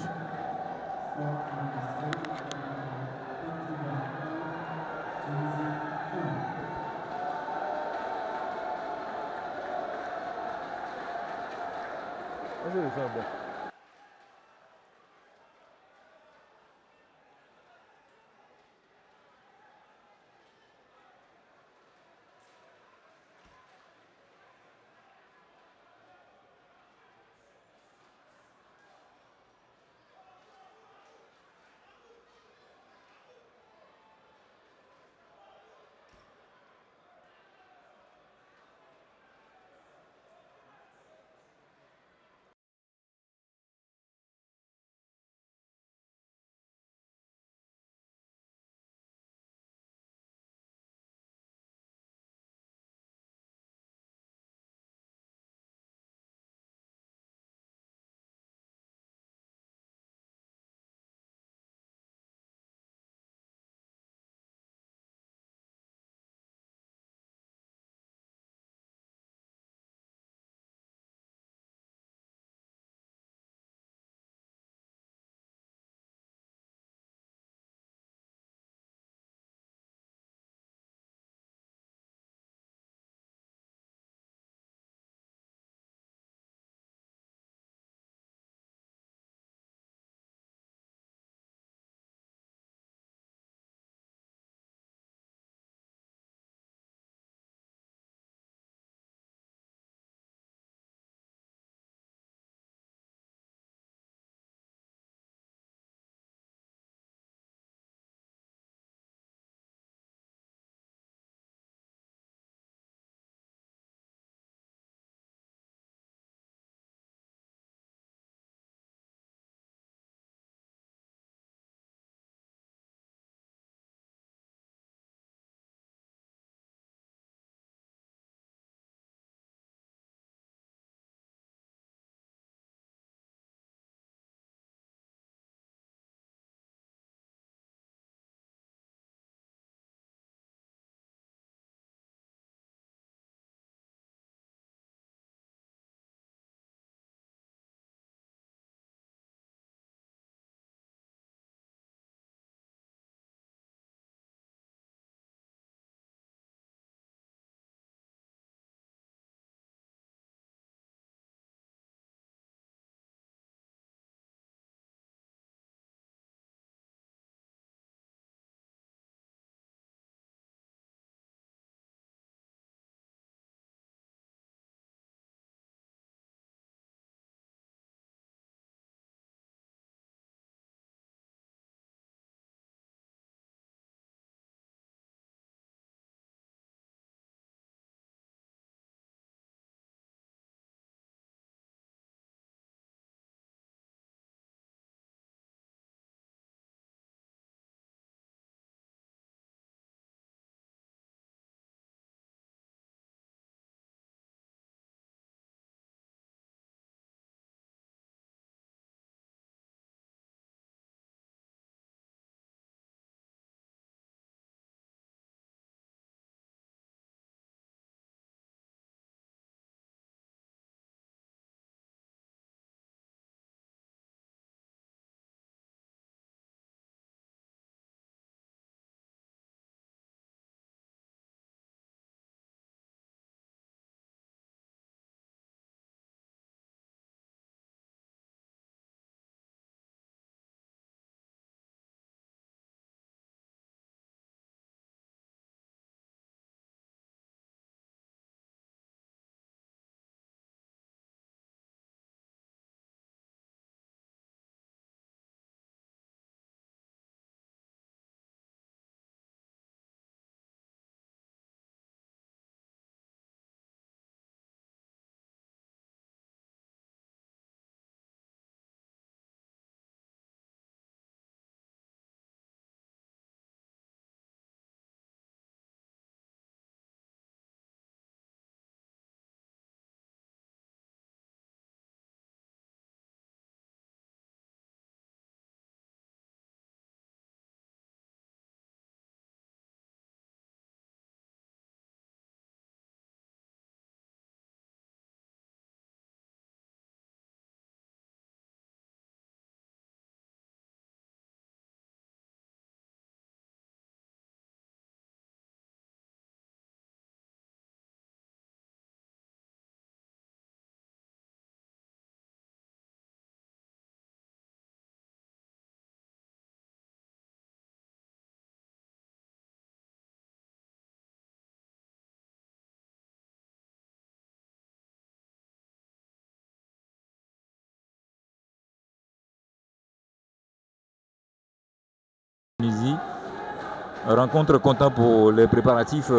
rencontre comptant pour les préparatifs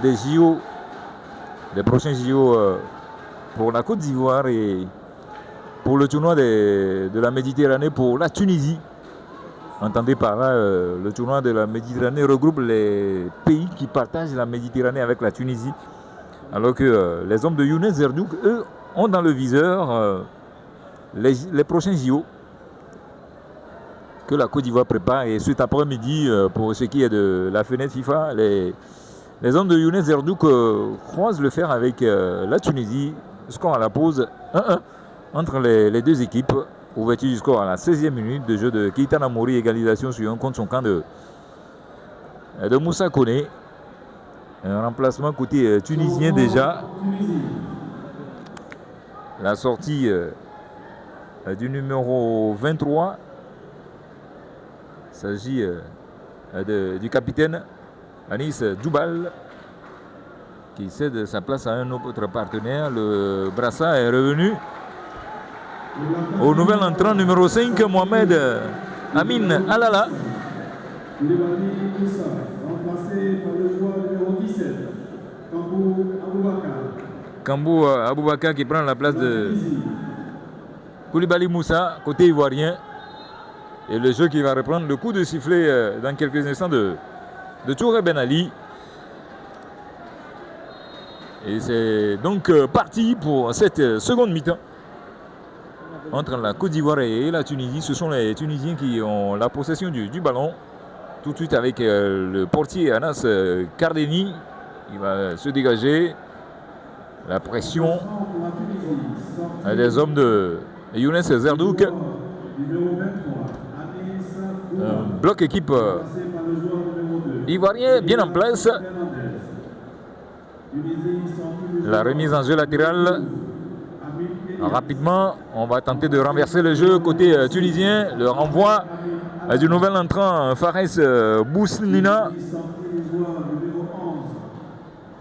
des JO, des prochains JO pour la Côte d'Ivoire et pour le tournoi de la Méditerranée pour la Tunisie. Entendez par là, le tournoi de la Méditerranée regroupe les pays qui partagent la Méditerranée avec la Tunisie. Alors que les hommes de Younes Zerdouk, eux, ont dans le viseur les prochains JO que la Côte d'Ivoire prépare. Et cet après-midi, pour ce qui est de la fenêtre FIFA, les hommes de Younes Zerdouk croisent le fer avec la Tunisie. Score à la pause 1-1 entre les deux équipes. Ouverture du score à la 16e minute de jeu de Keita Namori, égalisation sur un contre son camp de Moussa Koné. Un remplacement côté tunisien déjà. La sortie du numéro 23. Il s'agit du capitaine Anis Djoubal qui cède sa place à un autre partenaire. Le brassard est revenu au nouvel entrant numéro 5, Mohamed Amin Alala. Kambou Aboubakar qui prend la place de Koulibaly Moussa, côté ivoirien. Et le jeu qui va reprendre le coup de sifflet dans quelques instants de Touré Ben Ali. Et c'est donc parti pour cette seconde mi-temps entre la Côte d'Ivoire et la Tunisie. Ce sont les Tunisiens qui ont la possession du ballon. Tout de suite avec le portier Anas Kardeni. Il va se dégager. La pression des hommes de Younes Zerdouk. Bloc équipe ivoirien bien en place. La remise en jeu latérale. Rapidement, on va tenter de renverser le jeu côté tunisien. Le renvoi du nouvel entrant Fares Bousnina.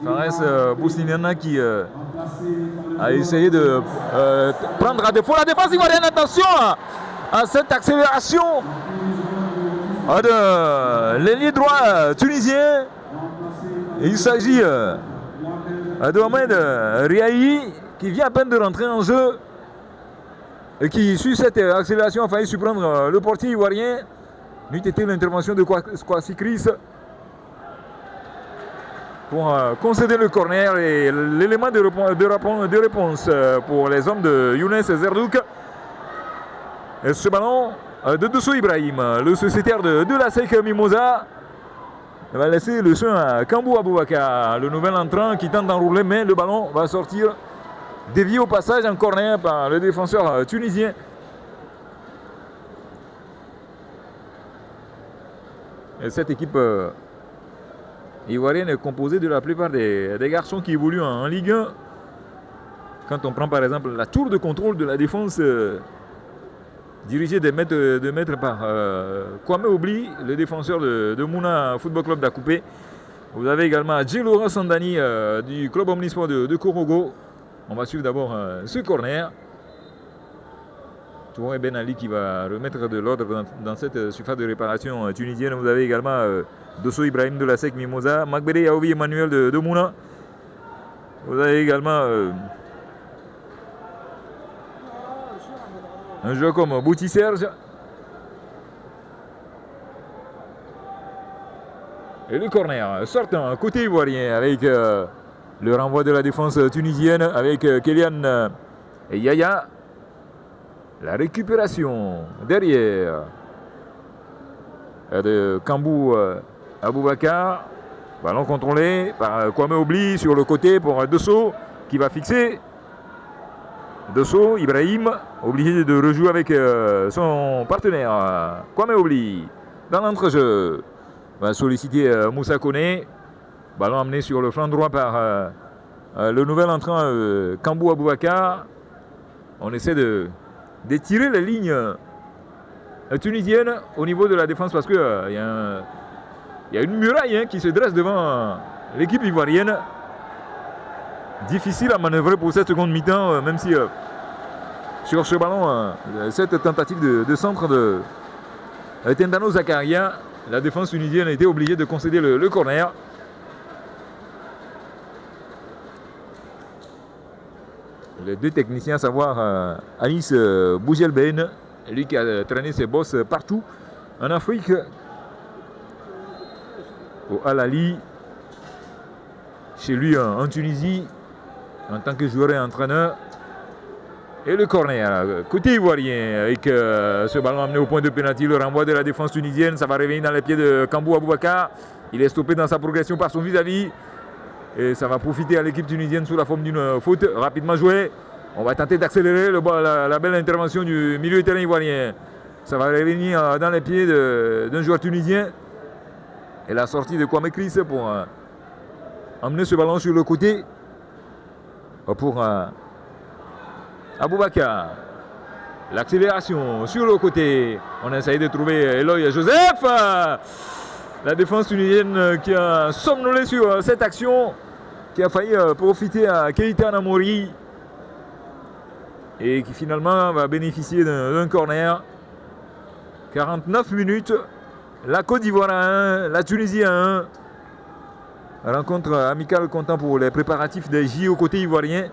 Fares Bousnina qui a essayé de prendre à défaut la défense ivoirienne. Attention à cette accélération de l'ailier droit tunisien. Il s'agit de Ahmed Riahi qui vient à peine de rentrer en jeu et qui, sur cette accélération, a failli surprendre le portier ivoirien. N'eût été l'intervention de Kwasi Chris pour concéder le corner et l'élément de réponse pour les hommes de Younes Zerdouk. Et ce ballon de Dosso Ibrahim, le sociétaire de la SEC Mimosa, va laisser le soin à Kambou Aboubakar, le nouvel entrant qui tente d'enrouler, mais le ballon va sortir dévié au passage en corner par le défenseur tunisien. Et cette équipe ivoirienne est composée de la plupart des garçons qui évoluent en Ligue 1. Quand on prend par exemple la tour de contrôle de la défense dirigée de maître par Kwame Obli, le défenseur de Mouna Football Club d'Akoupé. Vous avez également Djelora Sandani du club omnisport de Korogo. On va suivre d'abord ce corner. Touré Ben Ali qui va remettre de l'ordre dans cette surface de réparation tunisienne. Vous avez également Dosso Ibrahim de la SEC Mimosa, Magbede Yaoui Emmanuel de Mouna. Vous avez également un joueur comme Bouti Serge. Et le corner sortant côté ivoirien avec le renvoi de la défense tunisienne avec Kélian et Yaya. La récupération derrière de Kambou Aboubakar. Ballon contrôlé par Kwame Obli sur le côté pour Dosso qui va fixer. Dosso, Ibrahim, obligé de rejouer avec son partenaire Kwame Obli. Dans l'entrejeu, va solliciter Moussa Koné. Ballon amené sur le flanc droit par le nouvel entrant Kambou Aboubakar. On essaie d'étirer les lignes tunisiennes au niveau de la défense parce qu'il y a une muraille qui se dresse devant l'équipe ivoirienne. Difficile à manœuvrer pour cette seconde mi-temps, même si sur ce ballon, cette tentative de centre de Tendano Zakaria la défense tunisienne a été obligée de concéder le corner. Les deux techniciens, à savoir Anis Bougelben, lui qui a traîné ses bosses partout en Afrique, au Al-Ali, chez lui en Tunisie, en tant que joueur et entraîneur. Et le corner, côté ivoirien, avec ce ballon amené au point de pénalty, le renvoi de la défense tunisienne, ça va revenir dans les pieds de Kambou Aboubakar. Il est stoppé dans sa progression par son vis-à-vis. Et ça va profiter à l'équipe tunisienne sous la forme d'une faute rapidement jouée. On va tenter d'accélérer la belle intervention du milieu de terrain ivoirien. Ça va revenir dans les pieds d'un joueur tunisien. Et la sortie de Kwame Chris pour emmener ce ballon sur le côté pour Aboubakar. L'accélération sur le côté. On a essayé de trouver Eloy Joseph. La défense tunisienne qui a somnolé sur cette action, qui a failli profiter à Keita Namori et qui finalement va bénéficier d'un corner. 49 minutes, la Côte d'Ivoire à 1, la Tunisie à 1. Rencontre amicale comptant pour les préparatifs des JO côté ivoirien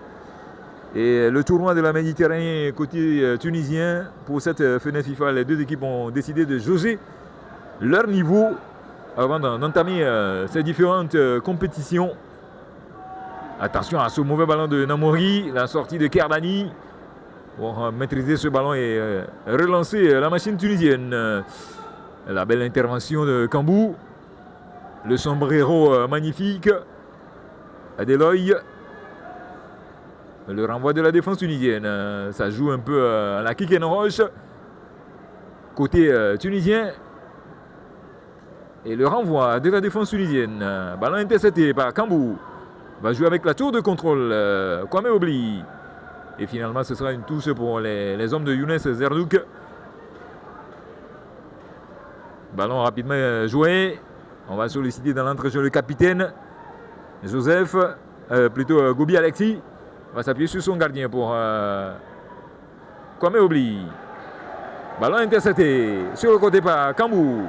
et le tournoi de la Méditerranée côté tunisien. Pour cette fenêtre FIFA, les deux équipes ont décidé de jauger leur niveau avant d'entamer ces différentes compétitions. Attention à ce mauvais ballon de Namori, la sortie de Kerdani pour maîtriser ce ballon et relancer la machine tunisienne. La belle intervention de Kambou, le sombrero magnifique, Adeloy. Le renvoi de la défense tunisienne, ça joue un peu à la kick and rush côté tunisien. Et le renvoi de la défense tunisienne, ballon intercepté par Kambou, va jouer avec la tour de contrôle, Kwame Obli. Et finalement ce sera une touche pour les hommes de Younes Zerdouk. Ballon rapidement joué, on va solliciter dans l'entrejeu le capitaine Joseph, plutôt Gobi Alexis, va s'appuyer sur son gardien pour Kwame Obli. Ballon intercepté sur le côté par Kambou.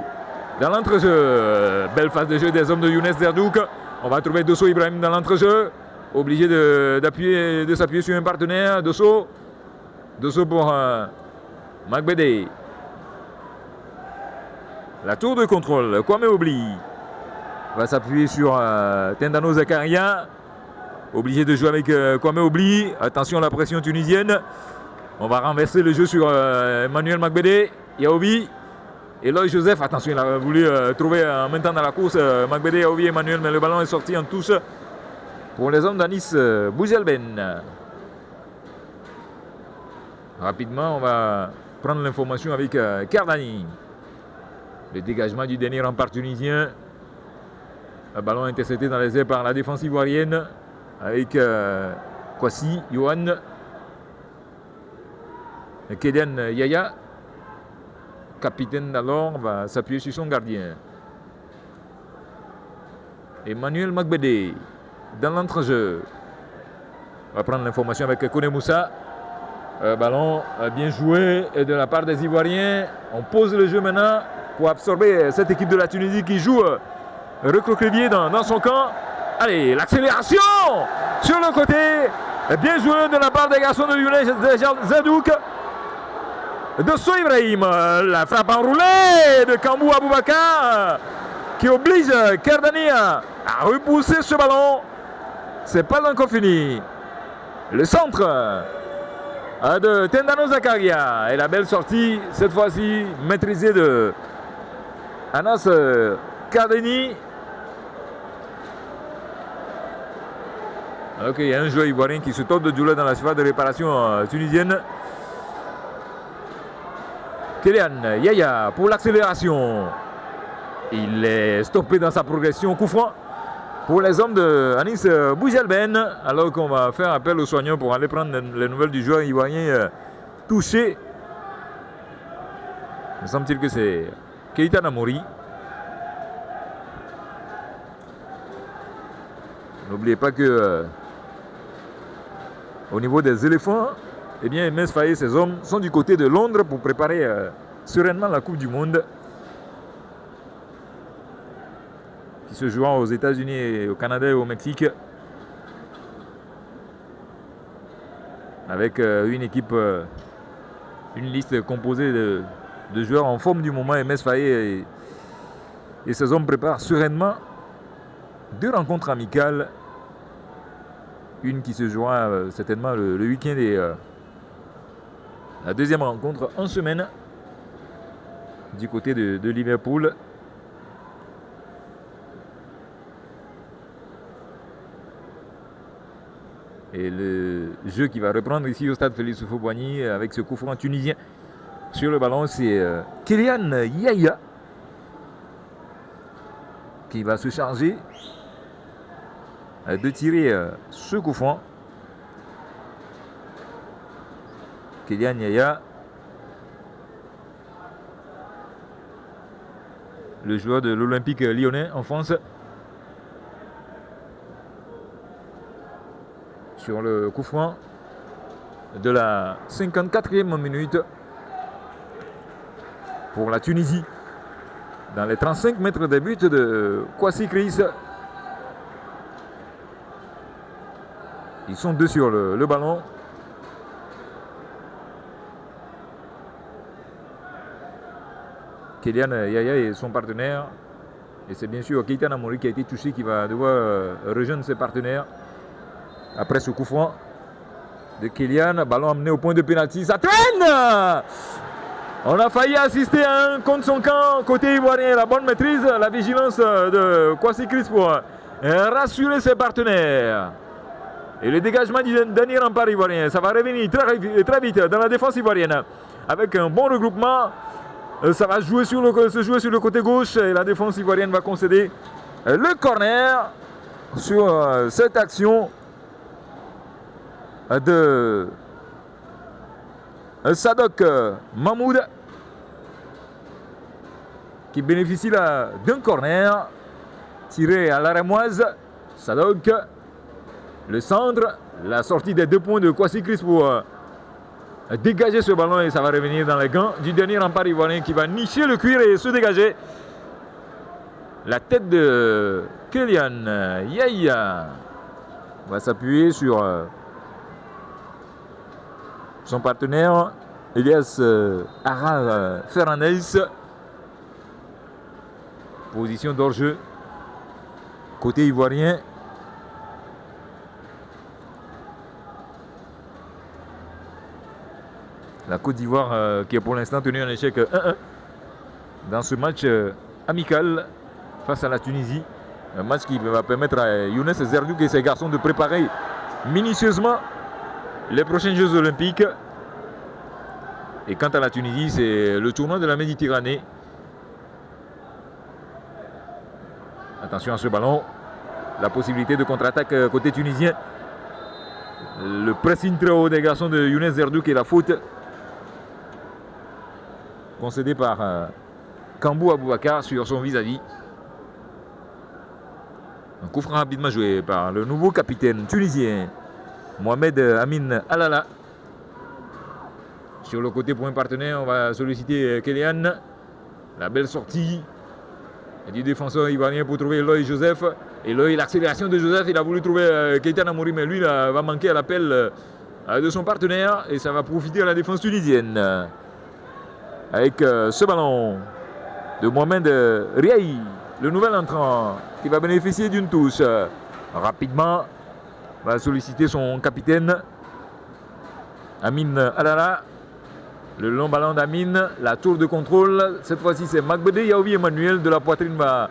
Dans l'entrejeu, belle phase de jeu des hommes de Younes Zerdouk. On va trouver Dosso Ibrahim dans l'entrejeu. Obligé de s'appuyer sur un partenaire. Dosso pour Magbede. La tour de contrôle, Kwame Obli va s'appuyer sur Tendano Zakaria. Obligé de jouer avec Kwame Obli. Attention à la pression tunisienne. On va renverser le jeu sur Emmanuel Magbede. Yaobi. Eloy Joseph, attention, il a voulu trouver en même temps dans la course Magbede, Yaobi, Emmanuel, mais le ballon est sorti en touche pour les hommes d'Anis Bougelben. Rapidement, on va prendre l'information avec Kerdani. Le dégagement du dernier rempart tunisien. Le ballon intercepté dans les airs par la défense ivoirienne avec Kwasi, Yohan, Kedian Yaya. Capitaine d'alors va s'appuyer sur son gardien. Emmanuel Magbede dans l'entrejeu. On va prendre l'information avec Kone Moussa. Ballon bien joué de la part des Ivoiriens. On pose le jeu maintenant pour absorber cette équipe de la Tunisie qui joue recroquevillée dans son camp. Allez, l'accélération sur le côté. Bien joué de la part des garçons de Younes Zerdouk. Dosso Ibrahim, la frappe enroulée de Kambou Aboubakar qui oblige Kerdani à repousser ce ballon. C'est pas encore fini. Le centre de Tendano Zakaria et la belle sortie, cette fois-ci maîtrisée de Anas Kerdani. Alors qu'il y a un joueur ivoirien qui se tente de douleur dans la surface de réparation tunisienne. Kedian Yaya pour l'accélération. Il est stoppé dans sa progression. Coup franc pour les hommes de Anis Bougelben. Alors qu'on va faire appel aux soignants pour aller prendre les nouvelles du joueur ivoirien touché. Il me semble-t-il que c'est Keita Namori. N'oubliez pas que au niveau des éléphants, eh bien, Mens Faye et ses hommes sont du côté de Londres pour préparer sereinement la Coupe du Monde. se jouant aux États-Unis, au Canada et au Mexique. Avec une équipe, une liste composée de joueurs en forme du moment. MS Faye et ses hommes préparent sereinement 2 rencontres amicales. Une qui se jouera certainement le week-end et la deuxième rencontre en semaine du côté de Liverpool. Et le jeu qui va reprendre ici au stade Félix Houphouët-Boigny avec ce coup franc tunisien sur le ballon, c'est Kylian Yaya qui va se charger de tirer ce coup franc. Kylian Yaya, le joueur de l'Olympique lyonnais en France. Sur le coup franc de la 54e minute pour la Tunisie. Dans les 35 mètres de but de Kwasi Chris. Ils sont 2 sur le ballon. Kylian Yaya et son partenaire. Et c'est bien sûr Keita Namori qui a été touché, qui va devoir rejoindre ses partenaires. Après ce coup franc de Kylian, ballon amené au point de pénalty, ça traîne. On a failli assister à un contre son camp côté ivoirien. La bonne maîtrise, la vigilance de Kwasi Chris pour rassurer ses partenaires. Et le dégagement du dernier rempart ivoirien, ça va revenir très vite dans la défense ivoirienne. Avec un bon regroupement, ça va se jouer sur le côté gauche et la défense ivoirienne va concéder le corner sur cette action de Sadok Mahmoud qui bénéficie là d'un corner tiré à la rémoise. Sadok, le centre, la sortie des 2 points de Kwasi Chris pour dégager ce ballon et ça va revenir dans les gants du dernier rempart ivoirien qui va nicher le cuir et se dégager. La tête de Kylian Yaya va s'appuyer sur son partenaire Elias Arar Fernandez. Position d'hors-jeu côté ivoirien. La Côte d'Ivoire qui est pour l'instant tenue en échec 1-1 dans ce match amical face à la Tunisie. Un match qui va permettre à Younes Zerdouk et ses garçons de préparer minutieusement les prochains Jeux Olympiques. Et quant à la Tunisie, c'est le tournoi de la Méditerranée. Attention à ce ballon. La possibilité de contre-attaque côté tunisien. Le pressing très haut des garçons de Younes Zerdouk et la faute concédée par Kambou Aboubakar sur son vis-à-vis. Un coup franc rapidement joué par le nouveau capitaine tunisien Mohamed Amin Alala. Sur le côté point partenaire, on va solliciter Kylian. La belle sortie du défenseur ivoirien pour trouver Eloy Joseph. Eloy, l'accélération de Joseph, il a voulu trouver Keita Namori, mais lui là, va manquer à l'appel de son partenaire et ça va profiter à la défense tunisienne. Avec ce ballon de Mohamed Riahi, le nouvel entrant qui va bénéficier d'une touche. Rapidement, va solliciter son capitaine Amin Alala. Le long ballon d'Amin, la tour de contrôle. Cette fois-ci, c'est Magbede Yaoui Emmanuel de la poitrine va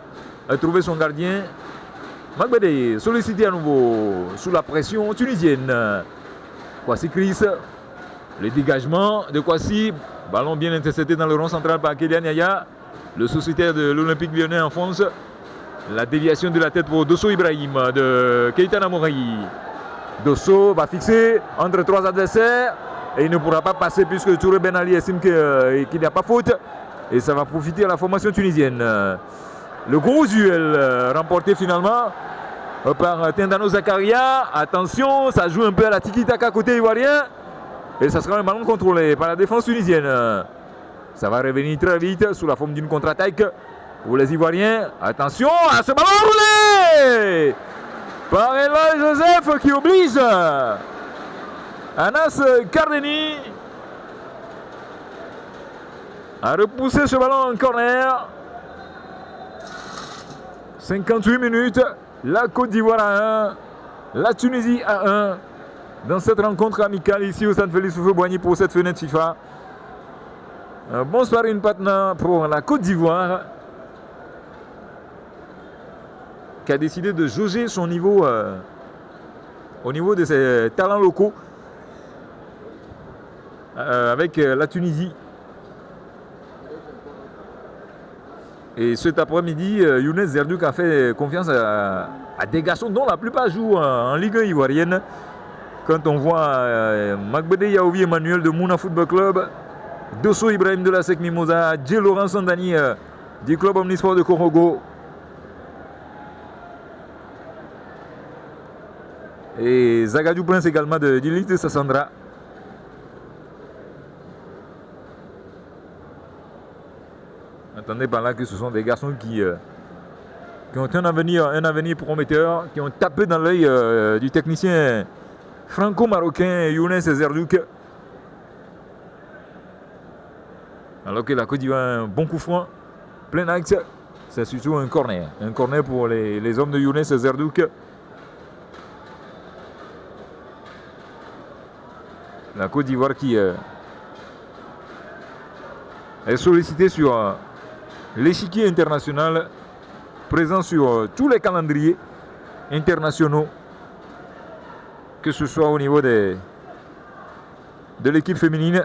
trouver son gardien. Magbede sollicité à nouveau sous la pression tunisienne. Kwasi Chris, le dégagement de Kwasi. Ballon bien intercepté dans le rond central par Kylian Yaya, le sociétaire de l'Olympique lyonnais en France. La déviation de la tête pour Dosso Ibrahim de Keita Namori. Dosso va fixer entre 3 adversaires et il ne pourra pas passer puisque Touré Ben Ali estime qu'il n'y a pas faute. Et ça va profiter à la formation tunisienne. Le gros duel remporté finalement par Tindano Zakaria. Attention, ça joue un peu à la tiki-taka côté ivoirien. Et ça sera un ballon contrôlé par la défense tunisienne. Ça va revenir très vite sous la forme d'une contre-attaque pour les Ivoiriens. Attention à ce ballon roulé par Eloy Joseph qui oblige Anas Cardeni à repousser ce ballon en corner. 58 minutes, la Côte d'Ivoire à 1, la Tunisie à 1 dans cette rencontre amicale ici au Stade Félix Houphouët-Boigny pour cette fenêtre FIFA. Un bon sparring partner pour la Côte d'Ivoire qui a décidé de jauger son niveau au niveau de ses talents locaux avec la Tunisie. Et cet après-midi, Younes Zerdouk a fait confiance à des garçons dont la plupart jouent en Ligue 1 ivoirienne. Quand on voit Magbede Yaoui Emmanuel de Mouna Football Club, Dosso Ibrahim de la Sec Mimosa, J. Laurent Sandani du club Omnisport de Korogo. Et Zagadou Prince également de l'île de Sassandra. Entendez par là que ce sont des garçons qui ont un avenir prometteur, qui ont tapé dans l'œil du technicien franco-marocain Younes Zerdouk. Alors que la Côte d'Ivoire a un bon coup franc, plein axe, c'est surtout un corner. Un corner pour les hommes de Younes Zerdouk. La Côte d'Ivoire qui est sollicitée sur l'échiquier international, présent sur tous les calendriers internationaux, que ce soit au niveau de l'équipe féminine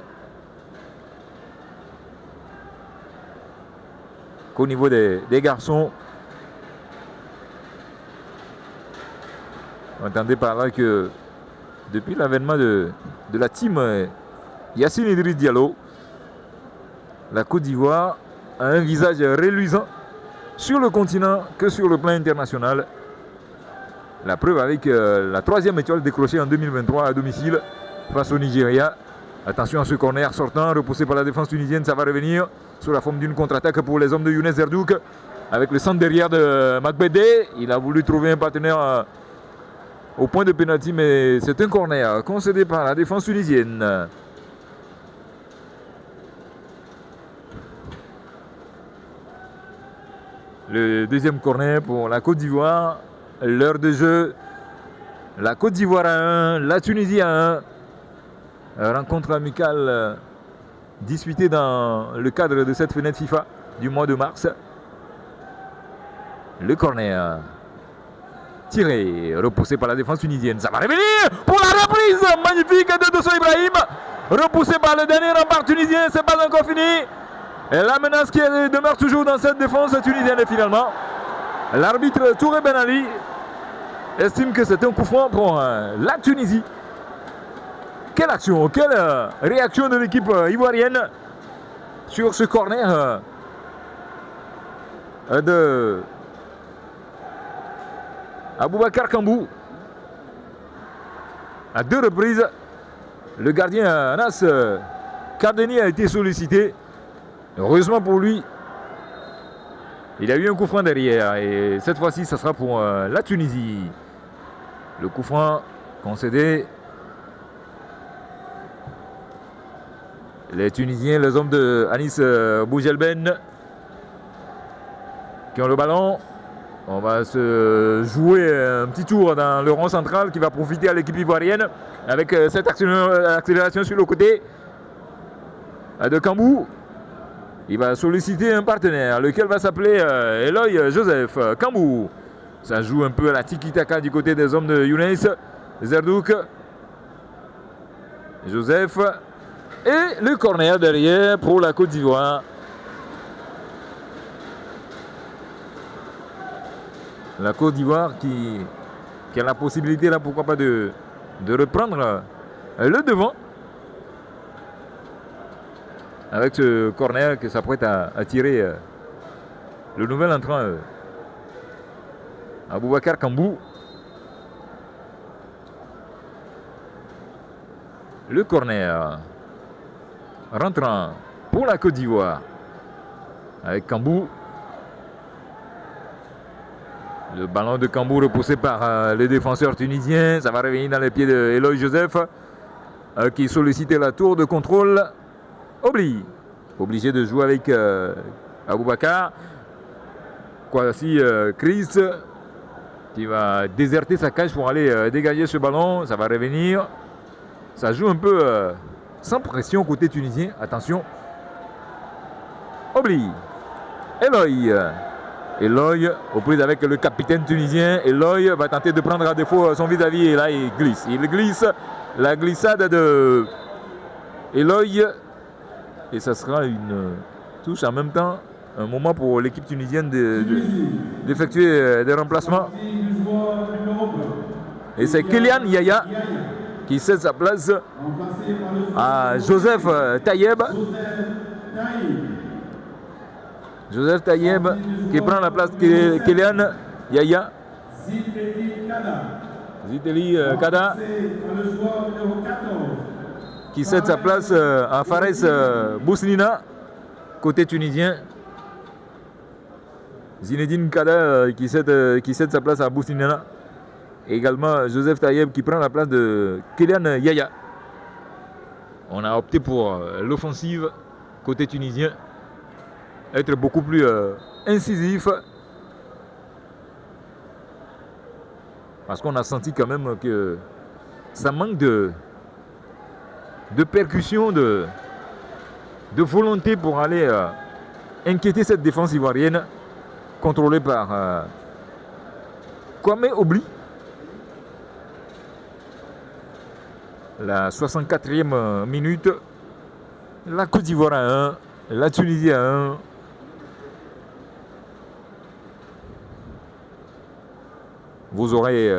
qu'au niveau des garçons. Vous entendez par là que depuis l'avènement de la team Yacine Idriss Diallo, la Côte d'Ivoire a un visage reluisant sur le continent que sur le plan international. La preuve avec la 3e étoile décrochée en 2023 à domicile face au Nigeria. Attention à ce corner sortant, repoussé par la défense tunisienne, ça va revenir sous la forme d'une contre-attaque pour les hommes de Younes Zerdouk. Avec le centre derrière de Magbede, il a voulu trouver un partenaire au point de pénalty, mais c'est un corner concédé par la défense tunisienne. Le deuxième corner pour la Côte d'Ivoire. L'heure de jeu. La Côte d'Ivoire à 1, la Tunisie à 1. Rencontre amicale disputée dans le cadre de cette fenêtre FIFA du mois de mars. Le corner tiré, repoussé par la défense tunisienne. Ça va revenir pour la reprise magnifique de Dosso Ibrahim. Repoussé par le dernier rempart tunisien, c'est pas encore fini. Et la menace qui demeure toujours dans cette défense tunisienne. Et finalement, l'arbitre Touré Ben Ali estime que c'est un coup franc pour la Tunisie. Quelle action, quelle réaction de l'équipe ivoirienne sur ce corner de Aboubacar Kambou. À 2 reprises, le gardien Anas Cardeni a été sollicité. Heureusement pour lui, il a eu un coup franc derrière. Et cette fois-ci, ça sera pour la Tunisie. Le coup franc concédé. Les Tunisiens, les hommes de Anis Boujelben, qui ont le ballon. On va se jouer un petit tour dans le rond central qui va profiter à l'équipe ivoirienne avec cette accélération sur le côté de Kambou. Il va solliciter un partenaire, lequel va s'appeler Eloy Joseph Kambou. Ça joue un peu à la tiki-taka du côté des hommes de Younes Zerdouk. Joseph. Et le corner derrière pour la Côte d'Ivoire. La Côte d'Ivoire qui a la possibilité, là, pourquoi pas, de reprendre le devant. Avec ce corner que s'apprête à tirer le nouvel entrant Aboubacar Kambou. Le corner rentrant pour la Côte d'Ivoire avec Kambou. Le ballon de Kambou repoussé par les défenseurs tunisiens. Ça va revenir dans les pieds de Eloy Joseph qui sollicitait la tour de contrôle. Obligé de jouer avec Aboubakar. Kwasi Chris qui va déserter sa cage pour aller dégager ce ballon. Ça va revenir. Ça joue un peu sans pression côté tunisien. Attention. Eloy aux prises avec le capitaine tunisien. Eloy va tenter de prendre à défaut son vis-à-vis et là il glisse. Il glisse. La glissade de Eloy. Et ça sera une touche en même temps. Un moment pour l'équipe tunisienne d'effectuer des remplacements. Et c'est Kylian Yaya qui cède sa place à Joseph Tayeb. Joseph Tayeb qui prend la place de Kylian Yaya. Ziteli Kada qui cède sa place à Fares Bousnina côté tunisien. Zinedine Kada qui cède sa place à Bousnina. Également Joseph Tayeb qui prend la place de Kylian Yaya. On a opté pour l'offensive côté tunisien. Être beaucoup plus incisif. Parce qu'on a senti quand même que ça manque de percussion, de volonté pour aller inquiéter cette défense ivoirienne contrôlée par Kwame Obli. La 64e minute, la Côte d'Ivoire à 1, la Tunisie à 1. Vous aurez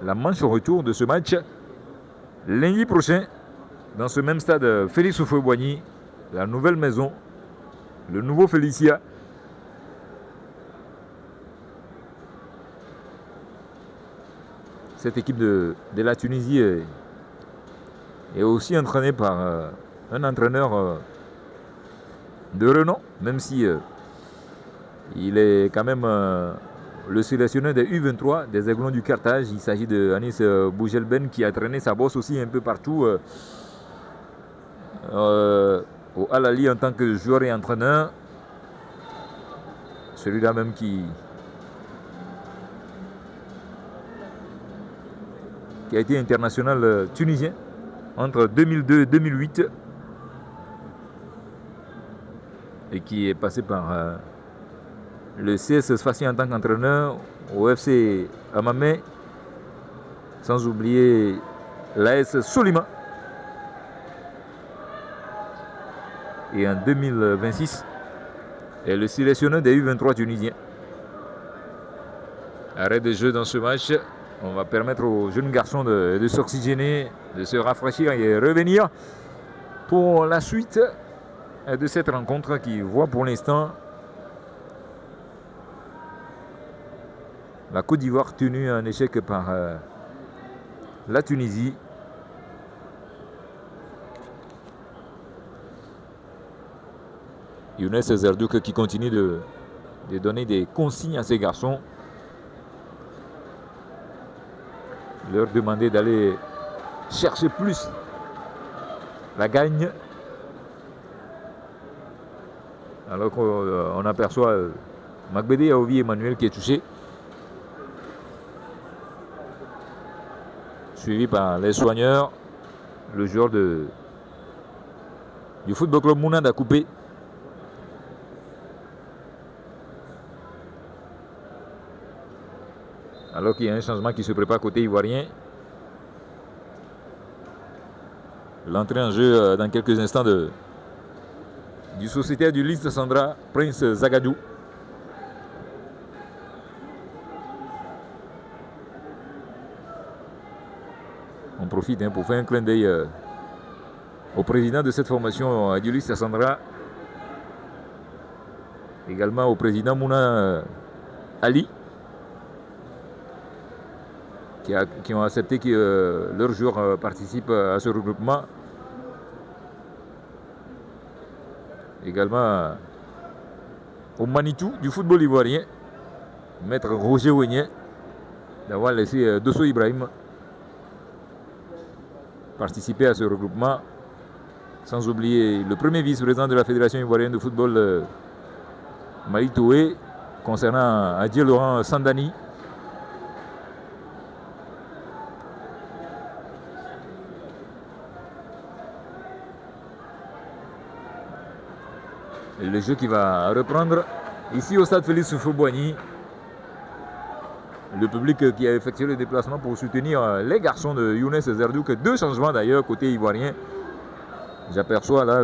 la manche au retour de ce match lundi prochain dans ce même stade Félix Houphouët-Boigny, la nouvelle maison, le nouveau Félicia. Cette équipe de la Tunisie est aussi entraînée par un entraîneur de renom, même si il est quand même le sélectionneur des U23 des Aiglons du Carthage. Il s'agit de Anis Bougelben qui a traîné sa bosse aussi un peu partout au Al-Ali en tant que joueur et entraîneur. Celui-là même qui a été international tunisien entre 2002 et 2008 et qui est passé par le CS Sfaxien en tant qu'entraîneur au FC Amamé, sans oublier l'AS Solima. Et en 2026 est le sélectionneur des U23 tunisiens. Arrêt de jeu dans ce match. On va permettre aux jeunes garçons de s'oxygéner, de se rafraîchir et revenir pour la suite de cette rencontre qui voit pour l'instant la Côte d'Ivoire tenue en échec par la Tunisie. Younes Zerdouk qui continue de donner des consignes à ses garçons. Leur demander d'aller chercher plus la gagne. Alors qu'on aperçoit Magbede Aovi Emmanuel qui est touché. Suivi par les soigneurs, le joueur du Football Club Mouna a coupé. Alors qu'il y a un changement qui se prépare côté ivoirien. L'entrée en jeu dans quelques instants du sociétaire du Lys Sandra, Prince Zagadou. On profite pour faire un clin d'œil au président de cette formation, du Lys Sandra. Également au président Mouna Ali. Qui ont accepté que leurs joueurs participent à ce regroupement. Également au Manitou du football ivoirien. Maître Roger Wenye d'avoir laissé Dosso Ibrahim participer à ce regroupement. Sans oublier le premier vice-président de la Fédération ivoirienne de football, Malik Toué, concernant Adieu Laurent Sandani. Le jeu qui va reprendre ici au stade Félix Houphouët-Boigny. Le public qui a effectué le déplacement pour soutenir les garçons de Younes Zerdouk. 2 changements d'ailleurs côté ivoirien. J'aperçois là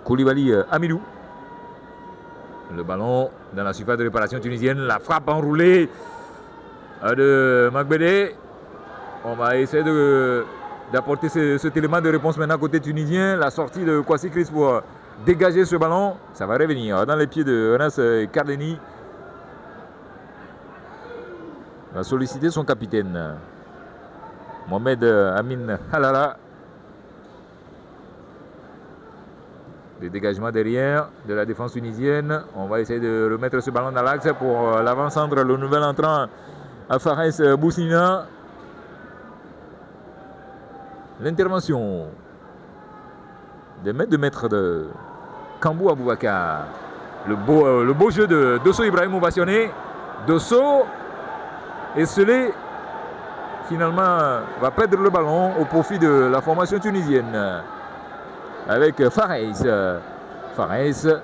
Koulibaly Amidou. Le ballon dans la surface de réparation tunisienne. La frappe enroulée de Magbede. On va essayer d'apporter cet élément de réponse maintenant côté tunisien. La sortie de Kwasi Chris pour dégager ce ballon. Ça va revenir dans les pieds de Anas Kardeni. Va solliciter son capitaine, Mohamed Amin Halala. Le dégagement derrière de la défense tunisienne. On va essayer de remettre ce ballon dans l'axe pour l'avant-centre, le nouvel entrant Fares Boussina. L'intervention des maîtres de Kambou Aboubakar. Le beau jeu de Dosso Ibrahim ovationné. Dosso esselé, finalement va perdre le ballon au profit de la formation tunisienne. Avec Fares. Fares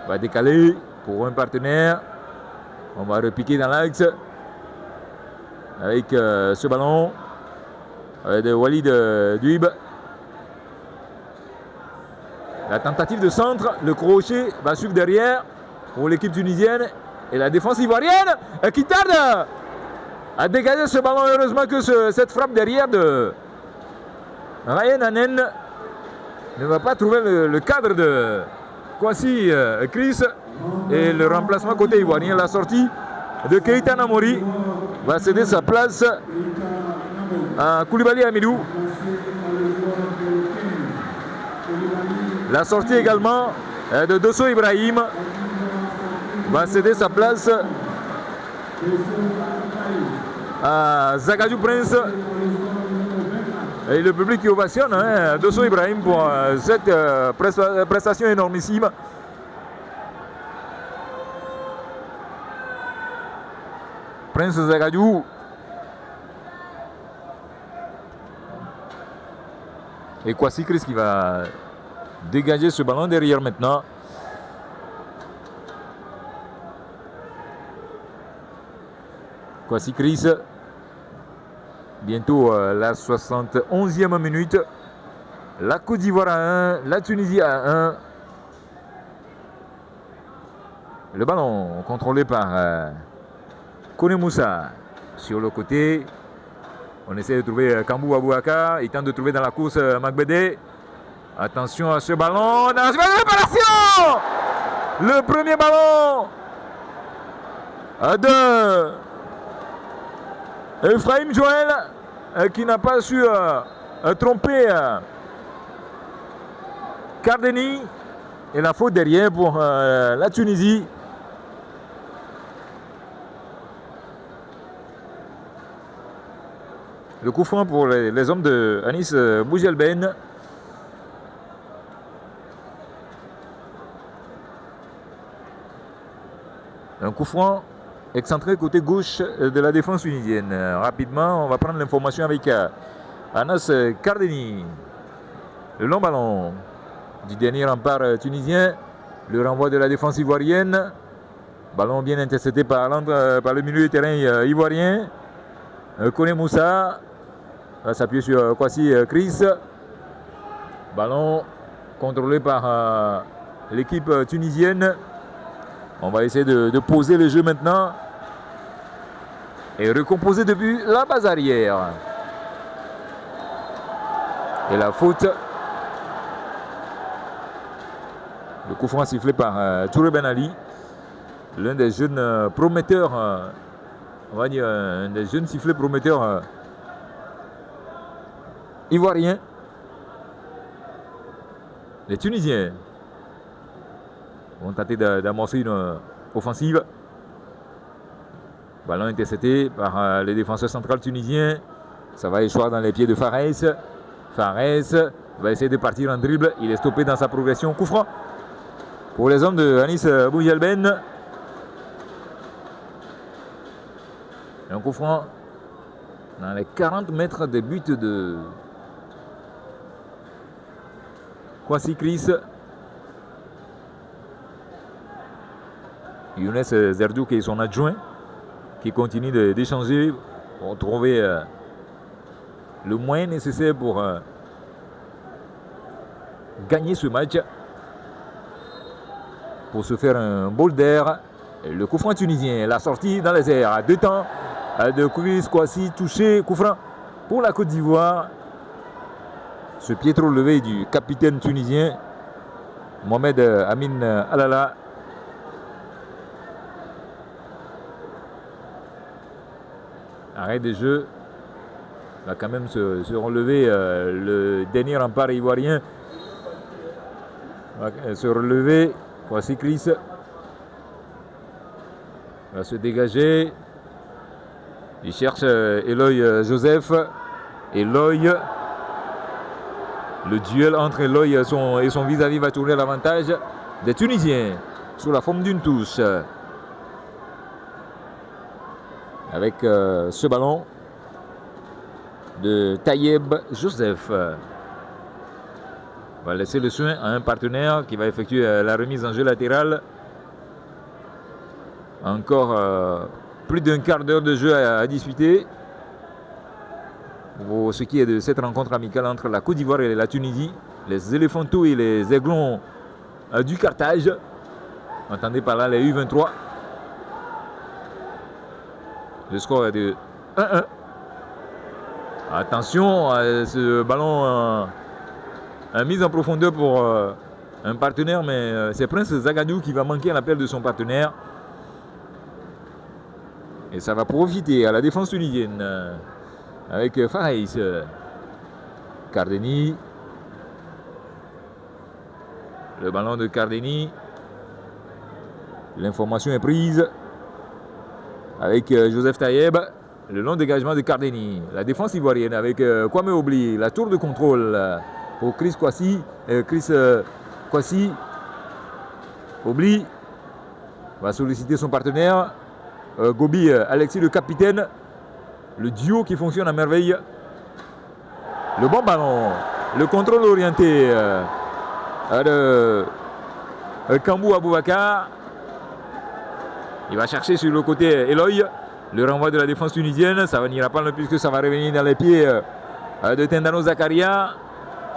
va décaler pour un partenaire. On va repiquer dans l'axe avec ce ballon de Walid Duib. La tentative de centre, le crochet va suivre derrière pour l'équipe tunisienne. Et la défense ivoirienne qui tarde à dégager ce ballon. Heureusement que cette frappe derrière de Ryan Anen ne va pas trouver le cadre de Kwasi Chris. Et le remplacement côté ivoirien, la sortie de Keita Namori, va céder sa place à Koulibaly Amidou. La sortie également de Dosso Ibrahim va céder sa place à Zagadou Prince. Et le public qui ovationne Dosso Ibrahim pour cette prestation énormissime. Prince Zagadou. Et Kwasi Chris qui va dégager ce ballon derrière maintenant. Kwasi Chris. Bientôt la 71e minute. La Côte d'Ivoire à 1, la Tunisie à 1. Le ballon contrôlé par Kone Moussa sur le côté. On essaie de trouver Kambou Aboubakar. Il tente de trouver dans la course Magbede. Attention à ce ballon. Dans la réparation. Le premier ballon de Ephraim Joël qui n'a pas su tromper Kardeni. Et la faute derrière pour la Tunisie. Le coup franc pour les hommes de Anis Boujelben. Un coup franc excentré côté gauche de la défense tunisienne. Rapidement, on va prendre l'information avec Anas Kardeni. Le long ballon du dernier rempart tunisien. Le renvoi de la défense ivoirienne. Ballon bien intercepté par le milieu de terrain ivoirien. Kone Moussa va s'appuyer sur Kwasi Chris. Ballon contrôlé par l'équipe tunisienne. On va essayer de poser le jeu maintenant et recomposer depuis la base arrière. Et la faute. Le coup franc sifflé par Touré Ben Ali, l'un des jeunes prometteurs, on va dire un des jeunes sifflets prometteurs ivoiriens. Les Tunisiens vont tenter d'amorcer une offensive. Ballon intercepté par le défenseur central tunisien. Ça va échouer dans les pieds de Fares. Fares va essayer de partir en dribble. Il est stoppé dans sa progression. Coup franc pour les hommes de Anis Boujalben. Un coup franc dans les 40 mètres de but de Kwasi Chris. Younes Zerdouk et son adjoint qui continuent d'échanger pour trouver le moyen nécessaire pour gagner ce match, pour se faire un bol d'air. Le coup franc tunisien, la sortie dans les airs, 2 temps de Chris Kwasi, touché, coup franc pour la Côte d'Ivoire. Ce pied trop levé du capitaine tunisien Mohamed Amin Alala. Arrêt de jeu. Va quand même se relever le dernier rempart ivoirien. Va se relever. Kwasi Chris va se dégager. Il cherche Eloy Joseph. Eloy. Le duel entre Eloy et son vis-à-vis va tourner à l'avantage des Tunisiens sous la forme d'une touche. Avec ce ballon de Tayeb Joseph. On va laisser le soin à un partenaire qui va effectuer la remise en jeu latérale. Encore plus d'un quart d'heure de jeu à disputer pour ce qui est de cette rencontre amicale entre la Côte d'Ivoire et la Tunisie. Les éléphantaux et les aiglons du Carthage. Entendez par là les U23. Le score est de 1-1. Attention à ce ballon mise en profondeur pour un partenaire, mais c'est Prince Zagadou qui va manquer à l'appel de son partenaire. Et ça va profiter à la défense tunisienne avec Fares. Cardeni. Le ballon de Cardeni. L'information est prise avec Joseph Tayeb. Le long dégagement de Cardeni. La défense ivoirienne avec Kwame Obli. La tour de contrôle pour Chris Kwasi. Kwasi. Obli va solliciter son partenaire. Gobi, Alexis le capitaine. Le duo qui fonctionne à merveille. Le bon ballon. Le contrôle orienté de Kambou Aboubakar. Il va chercher sur le côté Eloy. Le renvoi de la défense tunisienne. Ça n'ira pas puisque ça va revenir dans les pieds de Tendano Zakaria.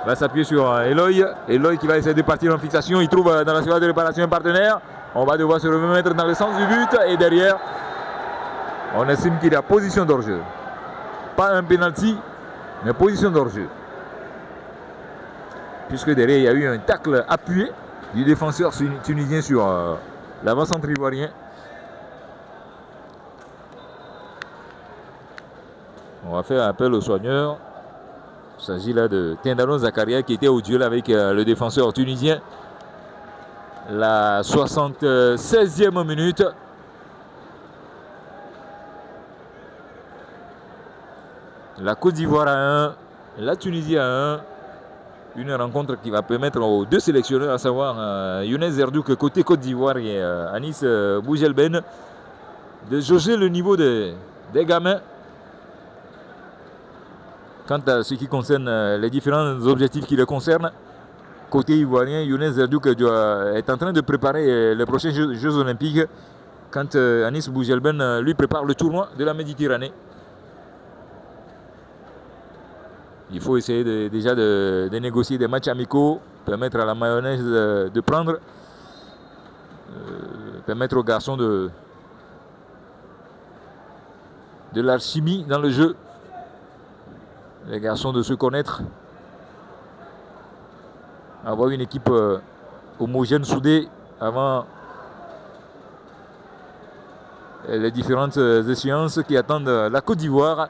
Il va s'appuyer sur Eloy. Eloy qui va essayer de partir en fixation. Il trouve dans la surface de réparation un partenaire. On va devoir se remettre dans le sens du but. Et derrière, on estime qu'il y a position d'hors-jeu. Pas un penalty, mais position d'hors-jeu. Puisque derrière, il y a eu un tacle appuyé du défenseur tunisien sur l'avant-centre ivoirien. On va faire appel aux soigneurs. Il s'agit là de Tendano Zakaria qui était au duel avec le défenseur tunisien. La 76e minute. La Côte d'Ivoire à 1, la Tunisie à 1. Une rencontre qui va permettre aux deux sélectionneurs, à savoir Younes Zerdouk côté Côte d'Ivoire et Anis Boujalben, de jauger le niveau des gamins. Quant à ce qui concerne les différents objectifs qui les concernent, côté ivoirien, Younes Zerdouk est en train de préparer les prochains Jeux Olympiques, quand Anis Boujalben lui prépare le tournoi de la Méditerranée. Il faut essayer déjà de négocier des matchs amicaux, permettre à la mayonnaise de prendre, permettre aux garçons de l'alchimie dans le jeu, les garçons de se connaître, avoir une équipe homogène, soudée, avant les différentes échéances qui attendent la Côte d'Ivoire.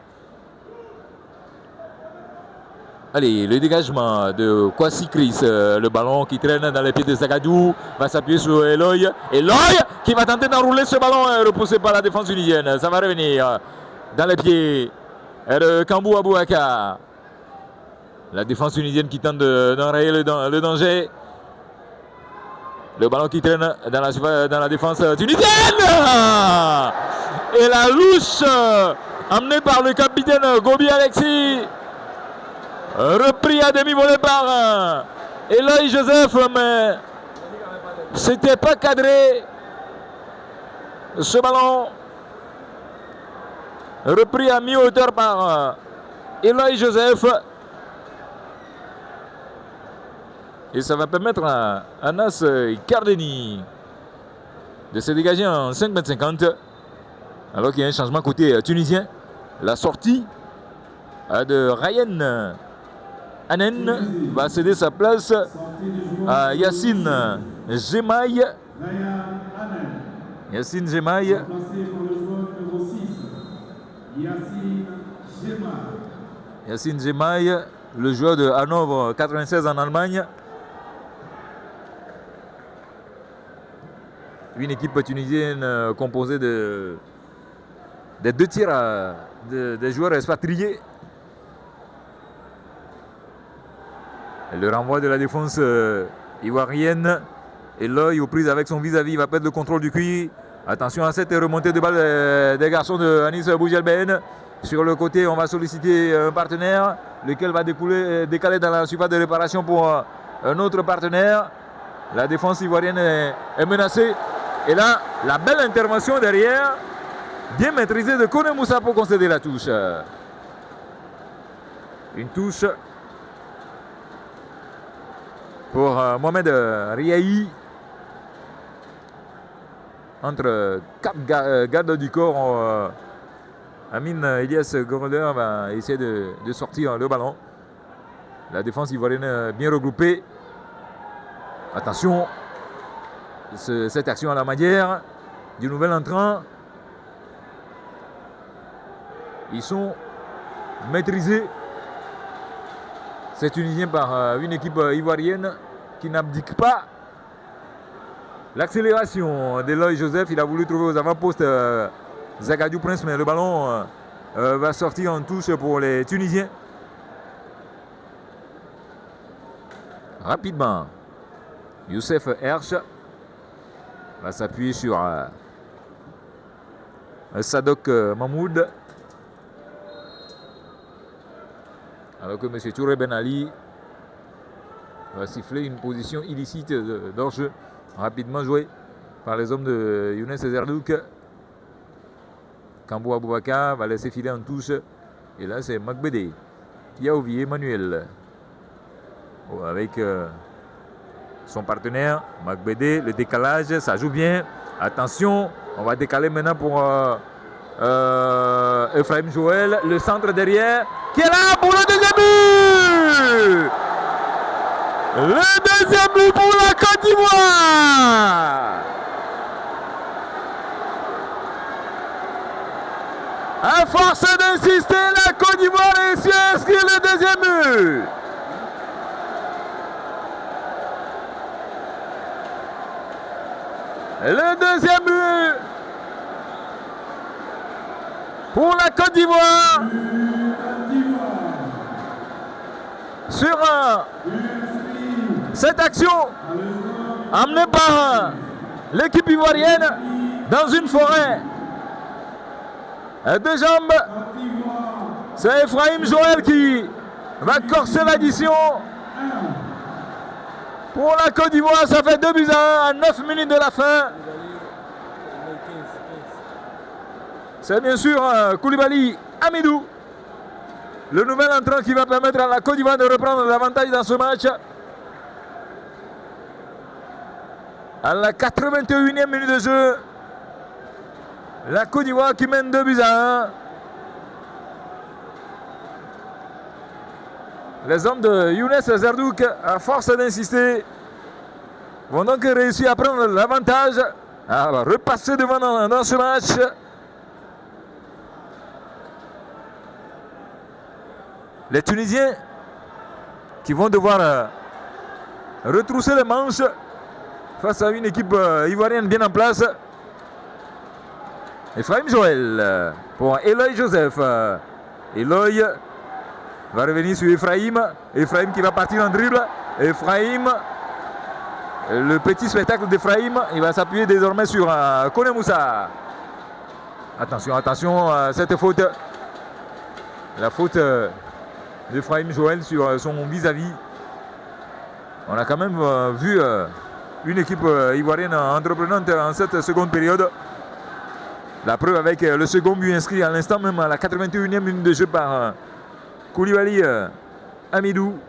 Allez, le dégagement de Kwasi Chris, le ballon qui traîne dans les pieds de Zagadou, va s'appuyer sur Eloy. Eloy qui va tenter d'enrouler ce ballon, repoussé par la défense tunisienne. Ça va revenir dans les pieds de Kambou Aboubakar. La défense tunisienne qui tente d'enrayer le danger. Le ballon qui traîne dans la défense tunisienne. Et la louche amenée par le capitaine Gobi Alexis. Repris à demi-volée par Eloy Joseph, mais c'était pas cadré. Ce ballon repris à mi-hauteur par Eloy Joseph. Et ça va permettre à Anas Kardeni de se dégager en 5,50 alors qu'il y a un changement côté tunisien. La sortie de Ryan Anen va céder sa place à Yacine Gemaï. Yacine Gemaï. Yacine Gemaï, le joueur de Hanovre 96 en Allemagne. Une équipe tunisienne composée des deux tiers des joueurs expatriés. Le renvoi de la défense ivoirienne. Et l'œil aux prises avec son vis-à-vis. Il va perdre le contrôle du cuit. Attention à cette remontée de balle des garçons de Anis Boujelben. Sur le côté, on va solliciter un partenaire, lequel va décaler dans la surface de réparation pour un autre partenaire. La défense ivoirienne est menacée. Et là, la belle intervention derrière, bien maîtrisée de Kone Moussa pour concéder la touche. Une touche pour Mohamed Riahi. Entre quatre gardes du corps, Amin Elias Goroder va essayer de sortir le ballon. La défense ivoirienne bien regroupée. Attention, cette action à la manière du nouvel entrant. Ils sont maîtrisés, ces Tunisiens, par une équipe ivoirienne qui n'abdique pas. L'accélération d'Eloy Joseph, il a voulu trouver aux avant-postes Zagadou Prince, mais le ballon va sortir en touche pour les Tunisiens. Rapidement, Youssef Hersh va s'appuyer sur Sadok Mahmoud. Alors que M. Touré Ben Ali va siffler une position illicite d'hors-jeu. Rapidement joué par les hommes de Younes Zerdouk. Kambou Aboubakar va laisser filer en touche. Et là, c'est Magbede qui a oublié Manuel. Avec son partenaire, Magbede, le décalage, ça joue bien. Attention, on va décaler maintenant pour Ephraim Joël. Le centre derrière, qui est là pour le deuxième but. Le deuxième but pour la Côte d'Ivoire. À force d'insister, la Côte d'Ivoire réussit à inscrire le deuxième but. Le deuxième but pour la Côte d'Ivoire. Sur cette action amenée par l'équipe ivoirienne dans une forêt. Deux jambes. C'est Ephraim Joël qui va corser l'addition. Pour la Côte d'Ivoire, ça fait 2 buts à 1 à 9 minutes de la fin. C'est bien sûr Koulibaly Amidou, le nouvel entrant qui va permettre à la Côte d'Ivoire de reprendre l'avantage dans ce match. À la 81e minute de jeu, la Côte d'Ivoire qui mène 2 buts à 1. Les hommes de Younes Zerdouk, à force d'insister, vont donc réussir à prendre l'avantage, à repasser devant dans ce match. Les Tunisiens qui vont devoir retrousser les manches face à une équipe ivoirienne bien en place. Ephraim Joël pour Eloy Joseph. Eloy va revenir sur Ephraim. Ephraim qui va partir en dribble. Ephraim, le petit spectacle d'Ephraim, il va s'appuyer désormais sur Kone Moussa. Attention, attention, cette faute. La faute d'Ephraim Joël sur son vis-à-vis. On a quand même vu une équipe ivoirienne entreprenante en cette seconde période. La preuve avec le second but inscrit à l'instant même à la 81e minute de jeu par Koulibaly Amidou.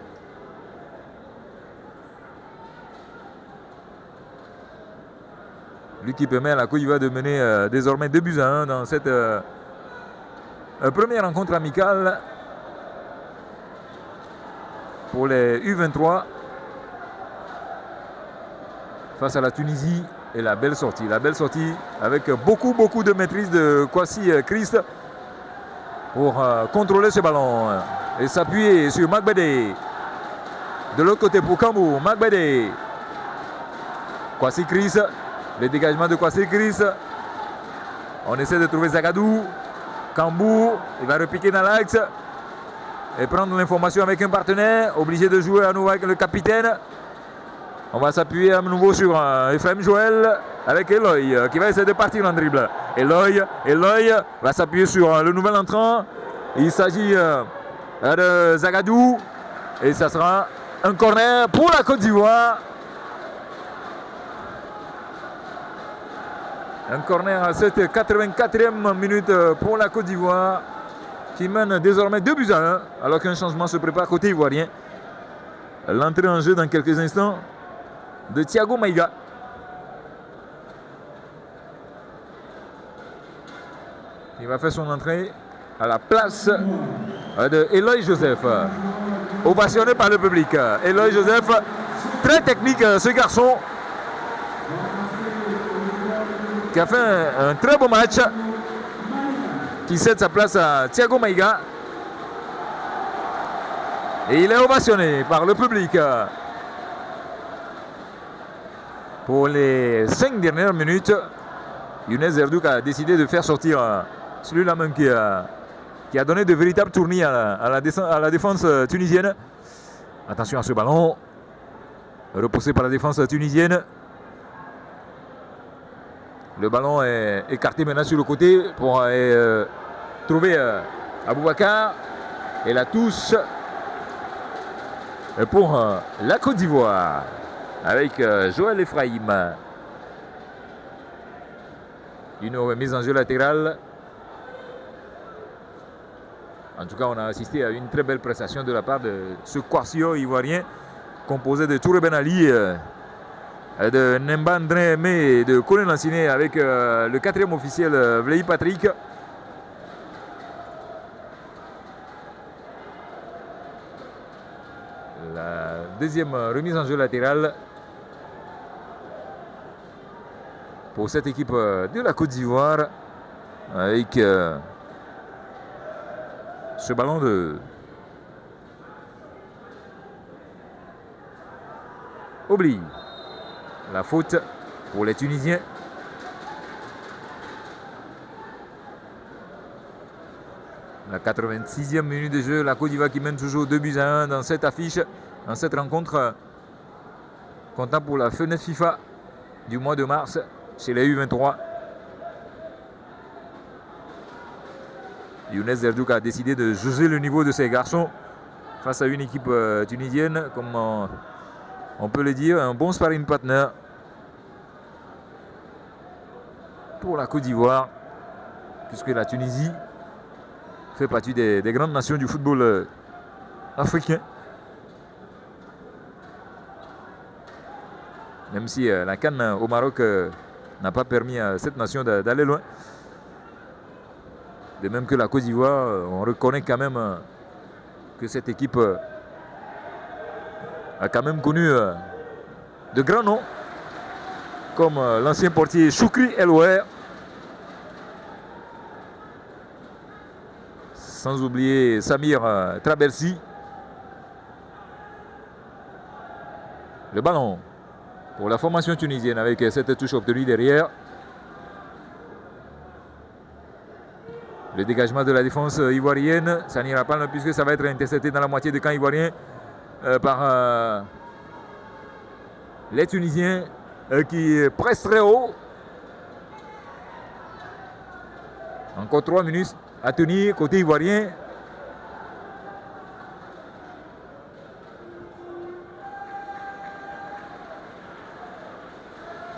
Lui qui permet à la Côte d'Ivoire de mener désormais 2-1 dans cette première rencontre amicale pour les U23 face à la Tunisie. Et la belle sortie avec beaucoup de maîtrise de Kwasi Christ pour contrôler ce ballon et s'appuyer sur Magbede. De l'autre côté pour Kambou, Magbede. Kwasi Christ, le dégagement de Kwasi Christ. On essaie de trouver Zagadou. Kambou, il va repiquer dans l'axe et prendre l'information avec un partenaire, obligé de jouer à nouveau avec le capitaine. On va s'appuyer à nouveau sur Ephraim Joël avec Eloy qui va essayer de partir en dribble. Eloy va s'appuyer sur le nouvel entrant. Il s'agit de Zagadou. Et ça sera un corner pour la Côte d'Ivoire. Un corner à cette 84e minute pour la Côte d'Ivoire qui mène désormais 2-1 alors qu'un changement se prépare côté ivoirien. L'entrée en jeu dans quelques instants de Thiago Maïga. Il va faire son entrée à la place de Eloy Joseph. Ovationné par le public. Eloy Joseph, très technique ce garçon, qui a fait un très beau match, qui cède sa place à Thiago Maïga. Et il est ovationné par le public. Pour les 5 dernières minutes, Younes Zerdouk a décidé de faire sortir celui-là même qui a donné de véritables tournis à la défense tunisienne. Attention à ce ballon, repoussé par la défense tunisienne. Le ballon est écarté maintenant sur le côté pour trouver Aboubakar. Et la touche pour la Côte d'Ivoire avec Joël Ephraim. Une remise en jeu latérale. En tout cas, on a assisté à une très belle prestation de la part de ce quarsio ivoirien composé de Touré Ben Ali, de Nemba André Aimé et de Colin Lanciné avec le 4e officiel Vlehi Patrick. La deuxième remise en jeu latérale pour cette équipe de la Côte d'Ivoire avec ce ballon de Obli. La faute pour les Tunisiens. La 86e minute de jeu, la Côte d'Ivoire qui mène toujours 2-1 dans cette affiche, dans cette rencontre comptant pour la fenêtre FIFA du mois de mars chez les U23. Younes Zerdouk a décidé de juger le niveau de ses garçons face à une équipe tunisienne, comme on peut le dire, un bon sparring partner pour la Côte d'Ivoire, puisque la Tunisie fait partie des grandes nations du football africain. Même si la CAN au Maroc n'a pas permis à cette nation d'aller loin. De même que la Côte d'Ivoire, on reconnaît quand même que cette équipe a quand même connu de grands noms, comme l'ancien portier Choukri Elouer, sans oublier Samir Trabelsi, Le ballon pour la formation tunisienne avec cette touche obtenue derrière. Le dégagement de la défense ivoirienne, ça n'ira pas puisque ça va être intercepté dans la moitié de camp ivoirien par les Tunisiens qui pressent très haut. Encore 3 minutes à tenir côté ivoirien.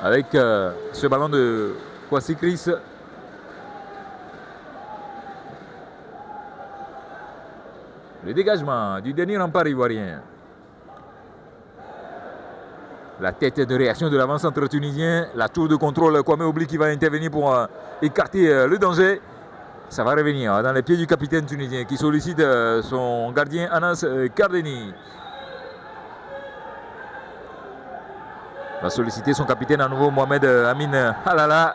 Avec ce ballon de Kwasi Chris. Le dégagement du dernier rempart ivoirien. La tête de réaction de l'avant-centre tunisien. La tour de contrôle, Kwame Oubli qui va intervenir pour écarter le danger. Ça va revenir dans les pieds du capitaine tunisien qui sollicite son gardien Anas Kardeni. Va solliciter son capitaine à nouveau, Mohamed Amin Halala.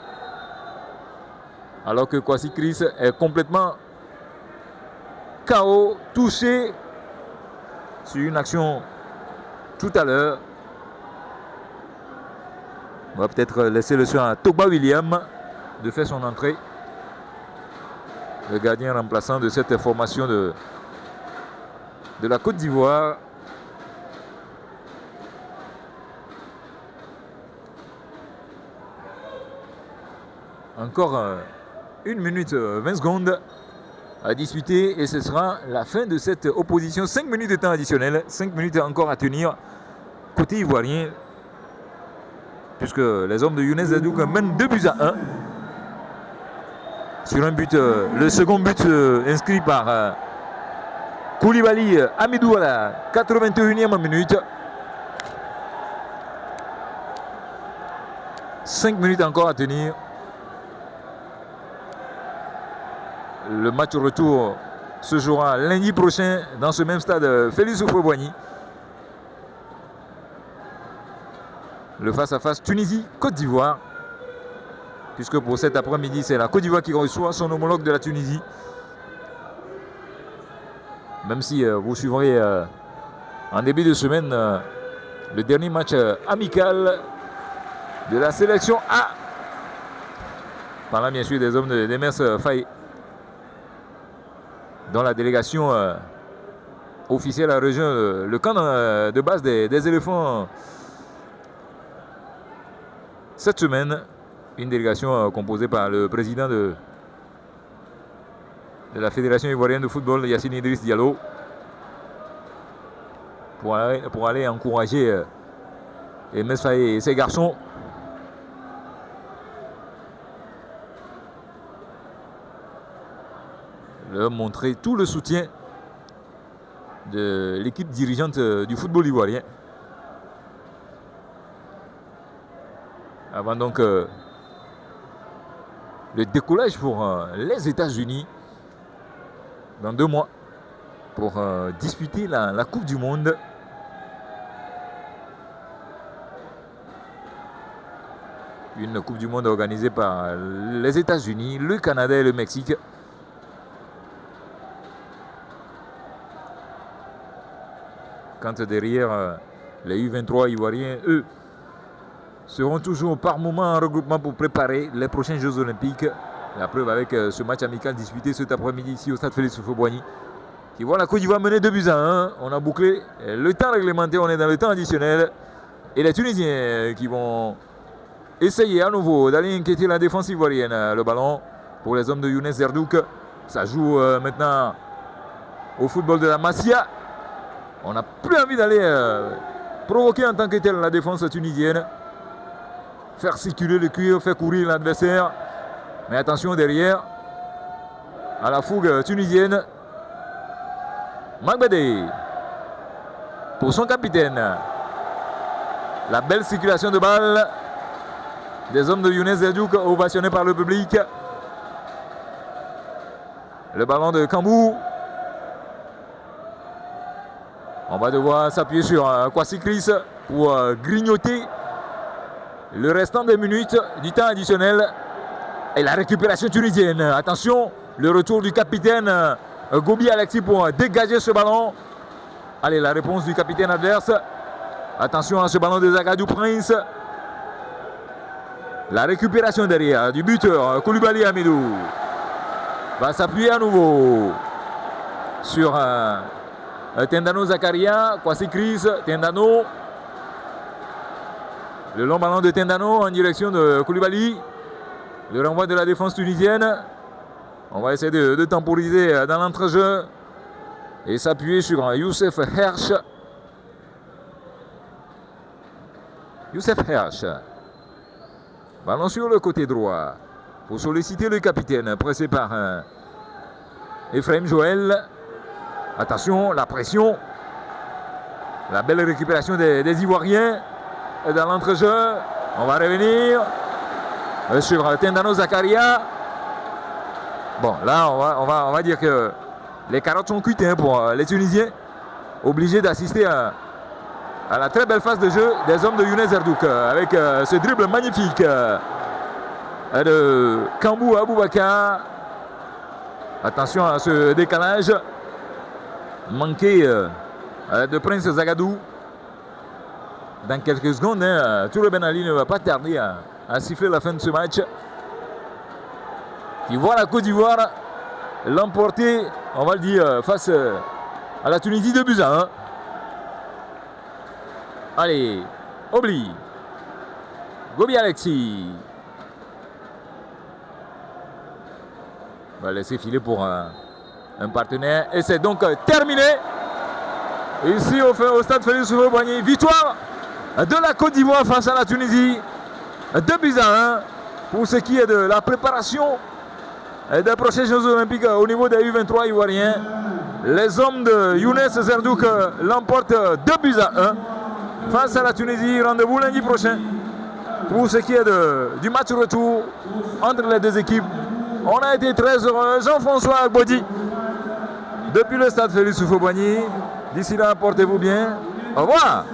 Alors que Kwasi Chris est complètement KO, touché sur une action tout à l'heure. On va peut-être laisser le soin à Togba William de faire son entrée. Le gardien remplaçant de cette formation de la Côte d'Ivoire. Encore 1 minute 20 secondes à disputer et ce sera la fin de cette opposition. 5 minutes de temps additionnel, 5 minutes encore à tenir côté ivoirien, puisque les hommes de Younes Zadouk mènent 2-1 sur un but, le second but inscrit par Koulibaly Amidou à la 81e minute. 5 minutes encore à tenir. Le match retour se jouera lundi prochain dans ce même stade Félix Houphouët-Boigny. Le face-à-face Tunisie-Côte d'Ivoire. Puisque pour cet après-midi, c'est la Côte d'Ivoire qui reçoit son homologue de la Tunisie. Même si vous suivrez en début de semaine le dernier match amical de la sélection A. Parlant bien sûr des hommes de Mers Faye, dont la délégation officielle a rejoint le camp de base des éléphants cette semaine. Une délégation composée par le président de la Fédération ivoirienne de football, Yassine Idriss Diallo, pour aller encourager Mers Faye et ses garçons. Leur montrer tout le soutien de l'équipe dirigeante du football ivoirien. Avant donc le décollage pour les États-Unis dans 2 mois pour disputer la Coupe du Monde. Une Coupe du Monde organisée par les États-Unis, le Canada et le Mexique. Quand derrière les U23 ivoiriens, eux, seront toujours par moment en regroupement pour préparer les prochains Jeux Olympiques. La preuve avec ce match amical disputé cet après-midi ici au stade Félix Houphouët-Boigny, qui voit la Côte d'Ivoire mener 2-1. On a bouclé le temps réglementaire, on est dans le temps additionnel. Et les Tunisiens qui vont essayer à nouveau d'aller inquiéter la défense ivoirienne. Le ballon pour les hommes de Younes Zadouk. Ça joue maintenant au football de la Masia. On n'a plus envie d'aller provoquer en tant que tel la défense tunisienne. Faire circuler le cuir, faire courir l'adversaire. Mais attention derrière à la fougue tunisienne. Magbadé pour son capitaine. La belle circulation de balle des hommes de Younes Zadouk, ovationnés par le public. Le ballon de Kambou. On va devoir s'appuyer sur Kwasi Chris pour grignoter le restant des minutes du temps additionnel. Et la récupération tunisienne. Attention, le retour du capitaine Gobi Alexis pour dégager ce ballon. Allez, la réponse du capitaine adverse. Attention à ce ballon de Zagadou Prince. La récupération derrière du buteur Koulibaly Hamidou va s'appuyer à nouveau sur Tendano Zakaria. Kwasi Chris, Tendano. Le long ballon de Tendano en direction de Koulibaly. Le renvoi de la défense tunisienne. On va essayer de temporiser dans l'entrejeu et s'appuyer sur Youssef Hersh. Youssef Hersh. Ballon sur le côté droit pour solliciter le capitaine, pressé par Ephraim Joël. Attention, la pression. La belle récupération des Ivoiriens dans l'entrejeu. On va revenir sur Tendano Zakaria. Bon, là, on va dire que les carottes sont cuites pour les Tunisiens. Obligés d'assister à la très belle phase de jeu des hommes de Younes Zerdouk. Avec ce dribble magnifique de Kambou Aboubakar. Attention à ce décalage manqué de Prince Zagadou. Dans quelques secondes, Touré Ben Ali ne va pas tarder à siffler la fin de ce match. Qui voit la Côte d'Ivoire l'emporter, on va le dire, face à la Tunisie 2-1. Allez, Obli. Gobi Alexis. On va laisser filer pour un partenaire. Et c'est donc terminé. Ici au stade Félix Houphouët-Boigny. Victoire de la Côte d'Ivoire face à la Tunisie. 2-1 pour ce qui est de la préparation des prochains Jeux Olympiques au niveau des U23 ivoiriens. Les hommes de Younes Zerdouk l'emportent 2-1 face à la Tunisie. Rendez-vous lundi prochain pour ce qui est du match retour entre les deux équipes. On a été très heureux. Jean-François Agbodi depuis le stade Félix Houphouët-Boigny. D'ici là, portez-vous bien. Au revoir.